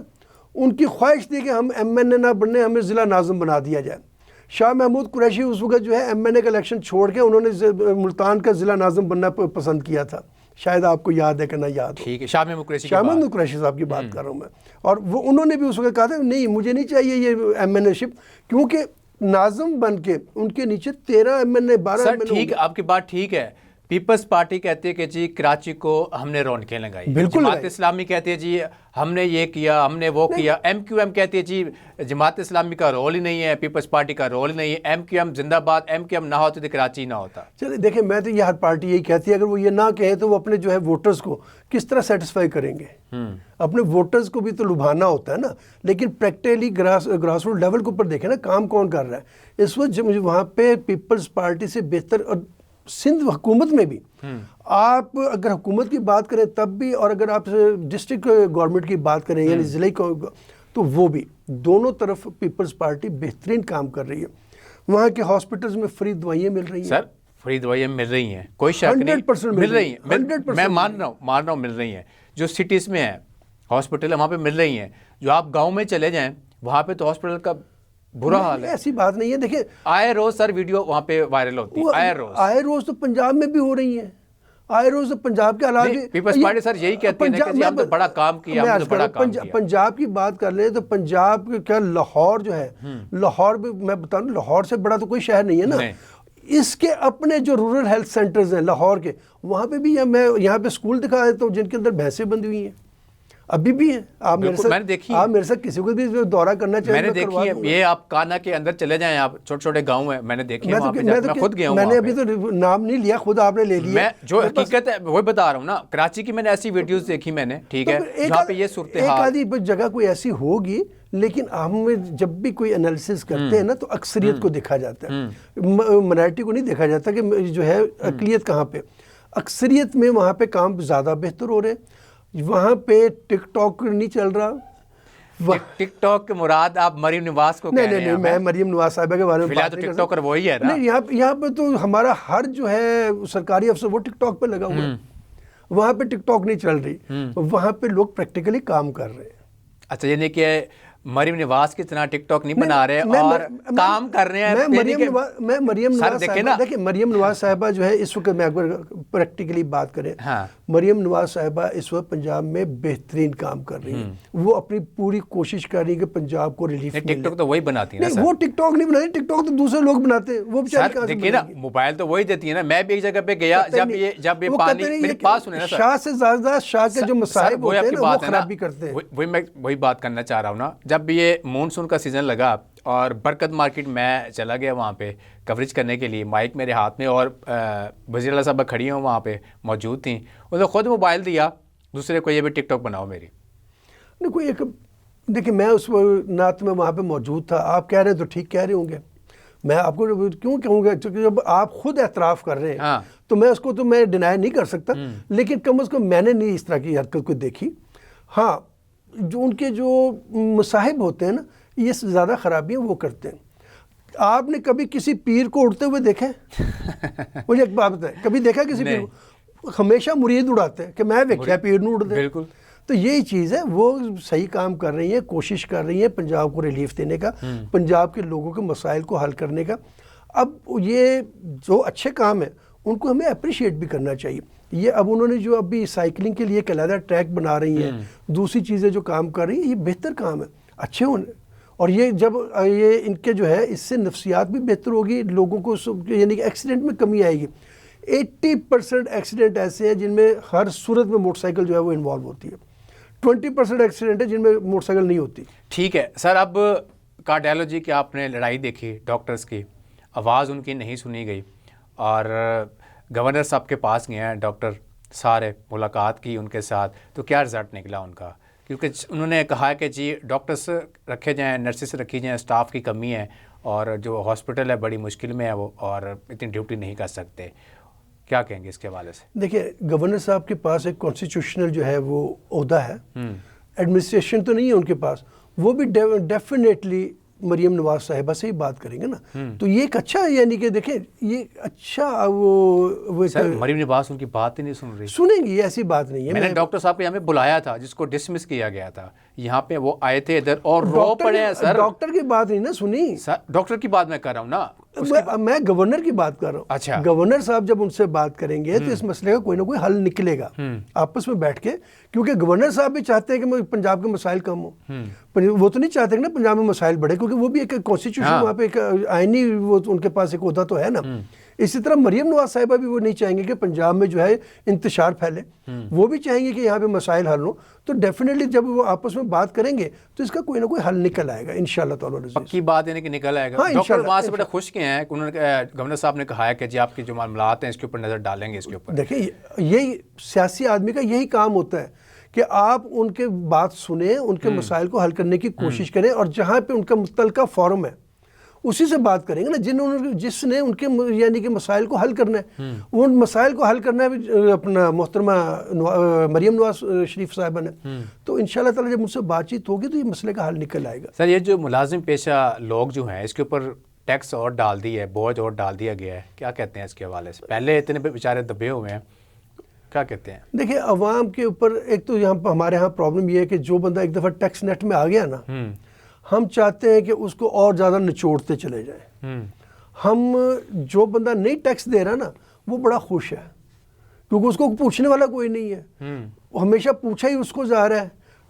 ان کی خواہش تھی کہ ہم ایم این اے نہ بننے، ہمیں ضلع ناظم بنا دیا جائے. شاہ محمود قریشی اس وقت جو ہے ایم این اے کا الیکشن چھوڑ کے انہوں نے ملتان کا ضلع ناظم بننا پسند کیا تھا. شاید آپ کو یاد ہے کہ نہ یاد ہو. ٹھیک ہے. شاہ محمود قریشی صاحب کی بات کر رہا ہوں میں. اور وہ انہوں نے بھی اس وقت کہا تھا نہیں مجھے نہیں چاہیے یہ ایم این اے شپ، کیونکہ ناظم بن کے ان کے نیچے 13 ایم این اے 12 ایم این اے. ٹھیک ہے آپ کی بات ٹھیک ہے. پیپلز پارٹی کہتی ہے کہ جی کراچی کو ہم نے رونقیں لگائی. جماعت اسلامی کہتی ہے جی ہم نے یہ کیا، ہم نے وہ کیا. ایم کیو ایم کہتی ہے جی جماعت اسلامی کا رول ہی نہیں ہے، پیپلز پارٹی کا رول ہی نہیں ہے. ایم کیو ایم زندہ باد، ایم کیو ایم نہ ہوتی تو کراچی نہ ہوتا. چلے دیکھیں میں تو یہ ہر پارٹی یہی کہتی ہے، اگر وہ یہ نہ کہیں تو وہ اپنے جو ہے ووٹرز کو کس طرح سیٹسفائی کریں گے؟ اپنے ووٹرز کو بھی تو لبھانا ہوتا ہے نا. لیکن پریکٹیکلی گراس روٹ لیول کے اوپر دیکھیں نا کام کون کر رہا ہے. اس وقت وہاں پہ پیپلز پارٹی سے بہتر، اور سندھ حکومت میں بھی آپ اگر حکومت کی بات کریں تب بھی، اور اگر آپ ڈسٹرکٹ گورنمنٹ کی بات کریں یعنی ضلعی کو، تو وہ بھی دونوں طرف پیپلز پارٹی بہترین کام کر رہی ہے. وہاں کے ہاسپٹلز میں فری دوائیں مل رہی ہیں. سر فری دوائیں مل رہی ہیں، کوئی شک نہیں، 100% مل رہی ہیں. میں مان رہا ہوں مل رہی ہیں. جو سٹیز میں ہیں ہاسپٹل وہاں پہ مل رہی ہیں. جو آپ گاؤں میں چلے جائیں وہاں پہ تو ہاسپٹل کا برا حال ہے. ایسی بات نہیں ہے. دیکھیں آئے روز سر ویڈیو وہاں پہ وائرل ہوتی ہے، آئے روز تو پنجاب میں بھی ہو رہی ہیں. آئے روز پنجاب کے حالات پیپلز پارٹی سر یہی کہتی ہے کہ جی ہم تو بڑا کام کیا، ہم تو بڑا کام کیا. پنجاب کی بات کر لیں تو پنجاب کیا لاہور جو ہے، لاہور بھی میں بتاؤں لاہور سے بڑا تو کوئی شہر نہیں ہے نا. اس کے اپنے جو رورل ہیلتھ سینٹرز ہیں لاہور کے، وہاں پہ بھی میں یہاں پہ اسکول دکھا دیتا ہوں جن کے اندر بھینسیں بندھی ہوئی ہیں، ابھی بھی ہیں. آپ میرے ساتھ کسی کو بھی دورہ کرنا چاہیے، میں نے دیکھی ہے. یہ آپ کانا کے اندر چلے جائیں، آپ چھوٹے چھوٹے گاؤں ہیں، میں نے دیکھے ہیں وہاں پہ، میں خود گیا ہوں. میں نے ابھی تو نام نہیں لیا، خود آپ نے لے لیا. میں جو حقیقت ہے وہی بتا رہا ہوں نا. کراچی کی میں نے ایسی ویڈیوز دیکھی میں نے، ٹھیک ہے، جہاں پہ یہ صورتحال ایک آدھی جگہ کوئی ایسی ہوگی، لیکن ہم جب بھی کوئی انالیسس کرتے ہیں نا تو اکثریت کو دیکھا جاتا ہے، مائنورٹی کو نہیں دیکھا جاتا کہ جو ہے اقلیت کہاں پہ. اکثریت میں وہاں پہ کام زیادہ بہتر ہو رہے ہیں. وہاں پہ ٹک ٹاک نہیں چل رہا. ٹک ٹاک کے مراد آپ مریم نواز کو کہہ رہے ہیں؟ نہیں، میں مریم نواز صاحبہ کے بارے میں بات نہیں کرتا. ٹک ٹاکر وہی ہے نا. نہیں، یہاں پہ تو ہمارا ہر جو ہے سرکاری افسر وہ ٹک ٹاک پہ لگا ہوا ہے. وہاں پہ ٹک ٹاک نہیں چل رہی، وہاں پہ لوگ پریکٹیکلی کام کر رہے ہیں. اچھا، یعنی کہ مریم نواز کی طرح ٹک ٹاک نہیں بنا رہے اور کام کر رہے ہیں. میں مریم نواز صاحبہ جو ہے اس وقت، میں اگر پریکٹیکلی بات کریں، مریم نواز صاحبہ اس وقت پنجاب میں بہترین کام کر رہی ہیں. وہ اپنی پوری کوشش کر رہی ہے کہ پنجاب کو ریلیف ملے. ٹک ٹاک تو وہی بناتی ہے نا. وہ ٹک ٹاک نہیں بناتی، ٹک ٹاک تو دوسرے لوگ بناتے ہیں. وہ بیچارے دیکھیے نا، موبائل تو وہی دیتی ہے نا. میں بھی ایک جگہ پہ گیا، جب یہ پانی میرے پاس سنے نا، شاہ سے زیادہ شاہ کے جو مصائب ہوتے ہیں وہ خرابی کرتے ہیں. وہی میں وہی بات کرنا چاہ رہا ہوں نا. جب یہ مونسون کا سیزن لگا اور برکت مارکیٹ میں چلا گیا وہاں پہ کوریج کرنے کے لیے، مائک میرے ہاتھ میں اور وزیر اعلیٰ صاحبہ کھڑی ہوں وہاں پہ موجود تھیں. انہوں نے خود موبائل دیا دوسرے کو، یہ بھی ٹک ٹاک بناؤ میری. نہیں کوئی ایک، دیکھیں میں اس نعت میں وہاں پہ موجود تھا. آپ کہہ رہے ہیں تو ٹھیک کہہ رہے ہوں گے. میں آپ کو کیوں کہوں گا، کیونکہ جب آپ خود اعتراف کر رہے ہیں تو میں اس کو تو میں ڈینائی نہیں کر سکتا. لیکن کم از کم میں نے نہیں اس طرح کی حرکت کو دیکھی. ہاں، جو ان کے جو مصاحب ہوتے ہیں نا، یہ زیادہ خرابیاں وہ کرتے ہیں. آپ نے کبھی کسی پیر کو اڑتے ہوئے دیکھا ہے؟ مجھے ایک بات بتائیں، کبھی دیکھا کسی پیر کو؟ ہمیشہ مرید اڑاتے ہیں کہ میں دیکھا پیر نو اڑتے. بالکل. تو یہی چیز ہے، وہ صحیح کام کر رہی ہیں، کوشش کر رہی ہیں پنجاب کو ریلیف دینے کا، پنجاب کے لوگوں کے مسائل کو حل کرنے کا. اب یہ جو اچھے کام ہیں ان کو ہمیں اپریشیٹ بھی کرنا چاہیے. یہ اب انہوں نے جو ابھی سائیکلنگ کے لیے ایک علیحدہ ٹریک بنا رہی ہیں، دوسری چیزیں جو کام کر رہی ہیں، یہ بہتر کام ہے، اچھے ہونے. اور یہ جب یہ ان کے جو ہے اس سے نفسیات بھی بہتر ہوگی، لوگوں کو یعنی کہ ایکسیڈنٹ میں کمی آئے گی. 80% ایکسیڈنٹ ایسے ہیں جن میں ہر صورت میں موٹر سائیکل جو ہے وہ انوالو ہوتی ہے. 20% ایکسیڈنٹ ہے جن میں موٹر سائیکل نہیں ہوتی. ٹھیک ہے سر. اب کارڈیالوجی کی آپ نے لڑائی دیکھی، ڈاکٹرز کی آواز ان کی نہیں سنی گئی، اور گورنر صاحب کے پاس گئے ہیں ڈاکٹر سارے، ملاقات کی ان کے ساتھ، تو کیا رزلٹ نکلا ان کا؟ کیونکہ انہوں نے کہا کہ جی ڈاکٹرس رکھے جائیں، نرسز رکھی جائیں، اسٹاف کی کمی ہے، اور جو ہاسپٹل ہے بڑی مشکل میں ہے وہ، اور اتنی ڈیوٹی نہیں کر سکتے. کیا کہیں گے اس کے حوالے سے؟ دیکھیے، گورنر صاحب کے پاس ایک کانسٹیٹیوشنل جو ہے وہ عہدہ ہے، ایڈمنسٹریشن تو نہیں ہے ان کے پاس. وہ بھی ڈیفینیٹلی مریم نواز صاحبہ سے ہی بات کریں گے نا. تو یہ ایک اچھا، یعنی کہ دیکھیں یہ اچھا وہ سر مریم نواز ان کی بات ہی نہیں سن رہی. سنیں گی، ایسی بات نہیں ہے. میں نے ڈاکٹر صاحب کو یہاں پہ بلایا تھا جس کو ڈسمس کیا گیا تھا، یہاں پہ وہ آئے تھے ادھر اور رو پڑے ہیں. سر ڈاکٹر کی بات نہیں نا سنی. سر ڈاکٹر کی بات میں کر رہا ہوں نا، میں گورنر کی بات کر رہا ہوں. اچھا، گورنر صاحب جب ان سے بات کریں گے تو اس مسئلے کا کوئی نہ کوئی حل نکلے گا آپس میں بیٹھ کے. کیونکہ گورنر صاحب بھی چاہتے ہیں کہ پنجاب کے مسائل کم ہوں. وہ تو نہیں چاہتے کہ نا پنجاب میں مسائل بڑھے، کیونکہ وہ بھی ایک کانسٹیٹیوشن، وہاں پہ ایک آئینی وہ ان کے پاس ایک عہدہ تو ہے نا. اسی طرح مریم نواز صاحبہ بھی وہ نہیں چاہیں گے کہ پنجاب میں جو ہے انتشار پھیلے، وہ بھی چاہیں گے کہ یہاں پہ مسائل حل ہوں. تو ڈیفینیٹلی جب وہ آپس میں بات کریں گے تو اس کا کوئی نہ کوئی حل نکل آئے گا انشاءاللہ تعالی. پکی بات ہے کہ نکل آئے گا. ڈاکٹر وہاں سے بڑے خوش کے ہیں، انہوں نے گورنر صاحب نے کہا ہے کہ جی آپ کی جو معاملات ہیں اس کے اوپر نظر ڈالیں گے. اس کے اوپر دیکھیں، یہی سیاسی آدمی کا یہی کام ہوتا ہے کہ آپ ان کے بات سنیں، ان کے مسائل کو حل کرنے کی کوشش کریں، اور جہاں پہ ان کا متعلقہ فورم ہے اسی سے بات کریں گے نا، جس نے ان کے یعنی کہ مسائل کو حل کرنا ہے. ان مسائل کو حل کرنا ہے اپنا محترمہ مریم نواز شریف صاحبہ نے. تو انشاءاللہ تعالی جب مجھ سے بات چیت ہوگی تو یہ مسئلے کا حل نکل آئے گا. سر یہ جو ملازم پیشہ لوگ جو ہیں اس کے اوپر ٹیکس اور ڈال دی ہے، بوجھ اور ڈال دیا گیا ہے، کیا کہتے ہیں اس کے حوالے سے؟ پہلے اتنے بیچارے دبے ہوئے ہیں، کیا کہتے ہیں؟ دیکھیں، عوام کے اوپر ایک تو یہاں ہمارے ہاں پرابلم یہ ہے کہ جو بندہ ایک دفعہ ٹیکس نیٹ میں آ گیا نا، ہم چاہتے ہیں کہ اس کو اور زیادہ نچوڑتے چلے جائیں. ہم جو بندہ نہیں ٹیکس دے رہا نا وہ بڑا خوش ہے کیونکہ اس کو پوچھنے والا کوئی نہیں ہے. ہمیشہ پوچھا ہی اس کو جا رہا ہے,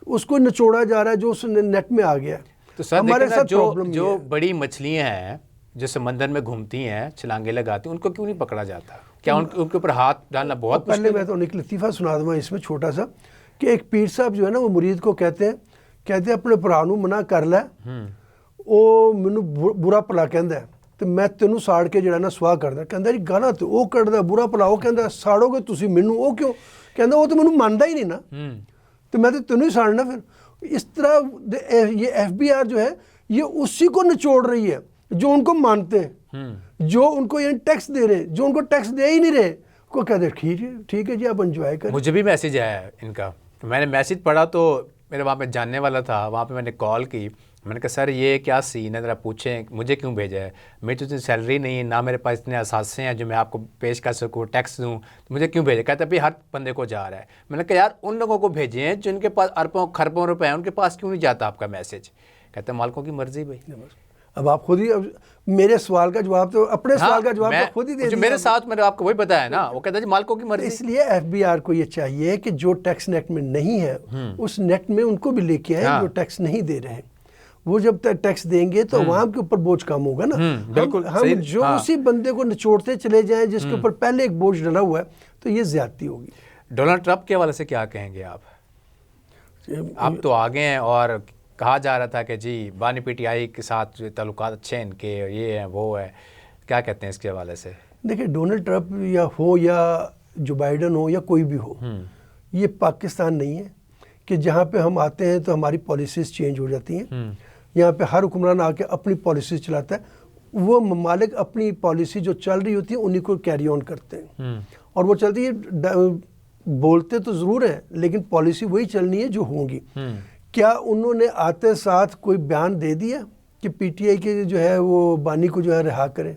اس کو نچوڑا جا رہا ہے جو اس نیٹ میں آ گیا. تو سر ہمارے ساتھ جو بڑی مچھلیاں ہیں جو سمندر میں گھومتی ہیں, چھلانگیں لگاتی ہیں, ان کو کیوں نہیں پکڑا جاتا؟ کیا ان کے اوپر ہاتھ ڈالنا بہت پہلے میں تو ایک لطیفہ سنا دوں اس میں چھوٹا سا, کہ ایک پیر صاحب جو ہے نا وہ مرید کو کہتے ہیں اپنے پرانوں منع کر لے, وہ مینوں برا پلا کہندا ہے تے میں تینوں ساڑ کے جڑا نا سواہ کردا. کہندا جی گانا تے وہ کڈدا برا پلا, وہ کہندا ساڑو گے تسی مینوں, وہ کیوں؟ کہندا وہ تو مینوں مندا ہی نہیں نا, تو میں تو تینوں ہی ساڑنا. پھر اس طرح یہ ایف بی آر جو ہے یہ اسی کو نچوڑ رہی ہے جو ان کو مانتے ہیں, جو ان کو یعنی ٹیکس دے رہے, جو ان کو ٹیکس دے ہی نہیں رہے کو کہتے ٹھیک ہے جی آپ انجوائے کریں. مجھے بھی میسیج آیا ہے ان کا, میں نے میسیج پڑھا تو میرے وہاں پہ جاننے والا تھا, وہاں پہ میں نے کال کی, میں نے کہا سر یہ کیا سین ہے, ذرا پوچھیں مجھے کیوں بھیجا ہے, میری تو اتنی سیلری نہیں ہے, نہ میرے پاس اتنے اثاثے ہیں جو میں آپ کو پیش کر سکوں, ٹیکس دوں, تو مجھے کیوں بھیجا؟ کہتا ہے ہر بندے کو جا رہا ہے. میں نے کہا یار ان لوگوں کو بھیجیں جن کے پاس اربوں خربوں روپے ہیں, ان کے پاس کیوں نہیں جاتا آپ کا میسیج؟ کہتا ہے مالکوں کی مرضی بھائی. اب آپ خود ہی میرے سوال کا جواب تو اپنے سوال کا جواب تو خود ہی دے دیا. میرے ساتھ میں نے آپ کو وہی بتایا نا, وہ کہتا ہے جی مالکوں کی مرضی. اس لیے ایف بی آر کو یہ چاہیے کہ جو ٹیکس نیٹ میں نہیں ہے اس نیٹ میں ان کو بھی لے کے آئے جو ٹیکس نہیں دے رہے ہیں. وہ جب تک ٹیکس دیں گے تو عوام کے اوپر بوجھ کم ہوگا نا. ہم جو اسی بندے کو نچوڑتے چلے جائیں جس کے اوپر پہلے ایک بوجھ ڈلا ہوا ہے, تو یہ زیادتی ہوگی. ڈونلڈ ٹرمپ کے حوالے سے کیا کہیں گے آپ؟ اب تو آگے ہیں اور کہا جا رہا تھا کہ جی بانی پی ٹی آئی کے ساتھ تعلقات اچھے ہیں ان کے, یہ ہیں وہ ہے, کیا کہتے ہیں اس کے حوالے سے؟ دیکھیں ڈونلڈ ٹرمپ یا جو بائیڈن ہو یا کوئی بھی ہو, یہ پاکستان نہیں ہے کہ جہاں پہ ہم آتے ہیں تو ہماری پالیسیز چینج ہو جاتی ہیں. یہاں پہ ہر حکمران آ کے اپنی پالیسیز چلاتا ہے. وہ ممالک اپنی پالیسی جو چل رہی ہوتی ہے انہی کو کیری آن کرتے ہیں, اور وہ چلتی ہے. بولتے تو ضرور ہیں لیکن پالیسی وہی چلنی ہے جو ہوں گی. کیا انہوں نے آتے ساتھ کوئی بیان دے دیا کہ پی ٹی آئی کے جو ہے وہ بانی کو جو ہے رہا کریں؟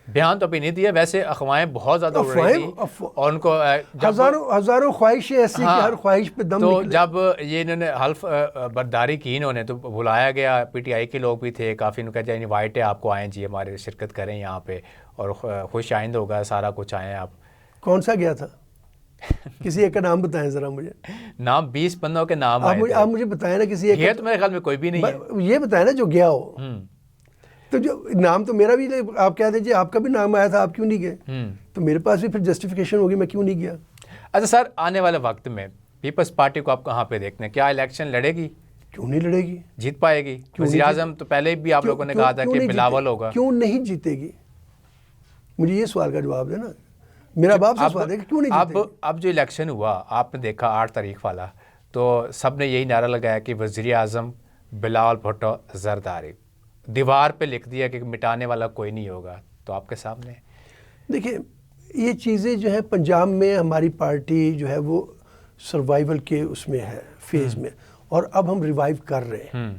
بیان تو ابھی نہیں دیا. ویسے افواہیں بہت زیادہ اڑ رہی تھیں اور ان کو ہزاروں خواہشیں ایسی کہ ہر خواہش پہ دم نکلے. جب یہ انہوں نے حلف برداری کی, انہوں نے تو بلایا گیا, پی ٹی آئی کے لوگ بھی تھے کافی, انہوں نے کہا انوائٹ ہے آپ کو, آئیں جی ہمارے شرکت کریں یہاں پہ اور خوش آئند ہوگا سارا کچھ, آئیں آپ. کون سا گیا تھا؟ کسی ایک کا نام بتائیں ذرا مجھے. نام 20 بندوں کے نام آئے تھے. آپ مجھے بتائیں نا کسی ایک. یہ تو میرے خیال میں کوئی بھی نہیں ہے. یہ بتائیں نا جو گیا ہو. تو جو نام تو میرا بھی, آپ کہہ دیجیے آپ کا بھی نام آیا تھا, آپ کیوں نہیں گئے؟ تو میرے پاس بھی پھر جسٹیفیکیشن ہوگی میں کیوں نہیں گیا. اچھا سر, آنے والے وقت میں پیپلز پارٹی کو آپ کہاں پہ دیکھتے ہیں؟ کیا الیکشن لڑے گی؟ کیوں نہیں لڑے گی؟ جیت پائے گی؟ وزیر اعظم تو پہلے بھی آپ لوگوں نے کہا تھا کہ بلاول ہوگا. کیوں نہیں جیتے گی؟ مجھے یہ سوال کا جواب دینا. میرا باپ سے سوال ہے کہ کیوں نہیں جیتے گی؟ اب جو الیکشن ہوا آپ نے دیکھا 8 تاریخ والا, تو سب نے یہی نعرہ لگایا کہ وزیر اعظم بلاول بھٹو زرداری, دیوار پہ لکھ دیا کہ مٹانے والا کوئی نہیں ہوگا. تو آپ کے سامنے دیکھیں یہ چیزیں جو ہے پنجاب میں ہماری پارٹی جو ہے وہ سروائیول کے اس میں ہے فیز میں, اور اب ہم ریوائیو کر رہے ہیں.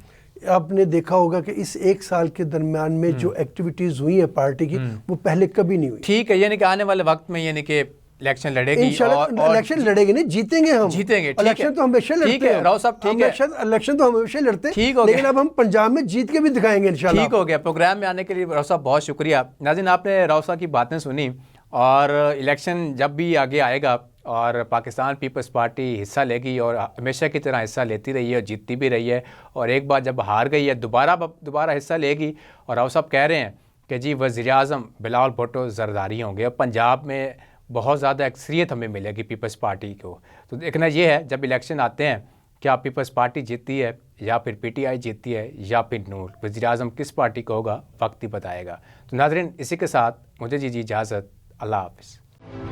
آپ نے دیکھا ہوگا کہ اس 1 سال کے درمیان میں جو ایکٹیویٹیز ہوئی ہیں پارٹی کی وہ پہلے کبھی نہیں ہوئی. ٹھیک ہے, یعنی کہ آنے والے وقت میں یعنی کہ الیکشن لڑے گی, انشاءاللہ الیکشن لڑے گی نہیں, جیتیں گے ہم. جیتیں گے, الیکشن تو ہمیشہ لڑتے ہیں راؤ صاحب, ٹھیک ہے الیکشن تو ہمیشہ لڑتے ہیں, لیکن اب ہم پنجاب میں جیت کے بھی دکھائیں گے انشاءاللہ. ٹھیک ہو گیا. پروگرام میں آنے کے لیے راؤ صاحب بہت شکریہ. ناظرین آپ نے راؤ صاحب کی باتیں سنی, اور الیکشن جب بھی آگے آئے گا اور پاکستان پیپلز پارٹی حصہ لے گی, اور ہمیشہ کی طرح حصہ لیتی رہی ہے اور جیتتی بھی رہی ہے, اور ایک بار جب ہار گئی ہے دوبارہ حصہ لے گی. اور راؤ صاحب کہہ رہے ہیں کہ جی وزیر اعظم بلاول بھٹو زرداری ہوں گے, اور پنجاب میں بہت زیادہ اکثریت ہمیں ملے گی پیپلز پارٹی کو. تو دیکھنا یہ ہے جب الیکشن آتے ہیں کیا پیپلز پارٹی جیتتی ہے یا پھر پی ٹی آئی جیتتی ہے یا پھر نور. وزیر اعظم کس پارٹی کو ہوگا وقت ہی بتائے گا. تو ناظرین اسی کے ساتھ مجھے جی اجازت, اللہ حافظ.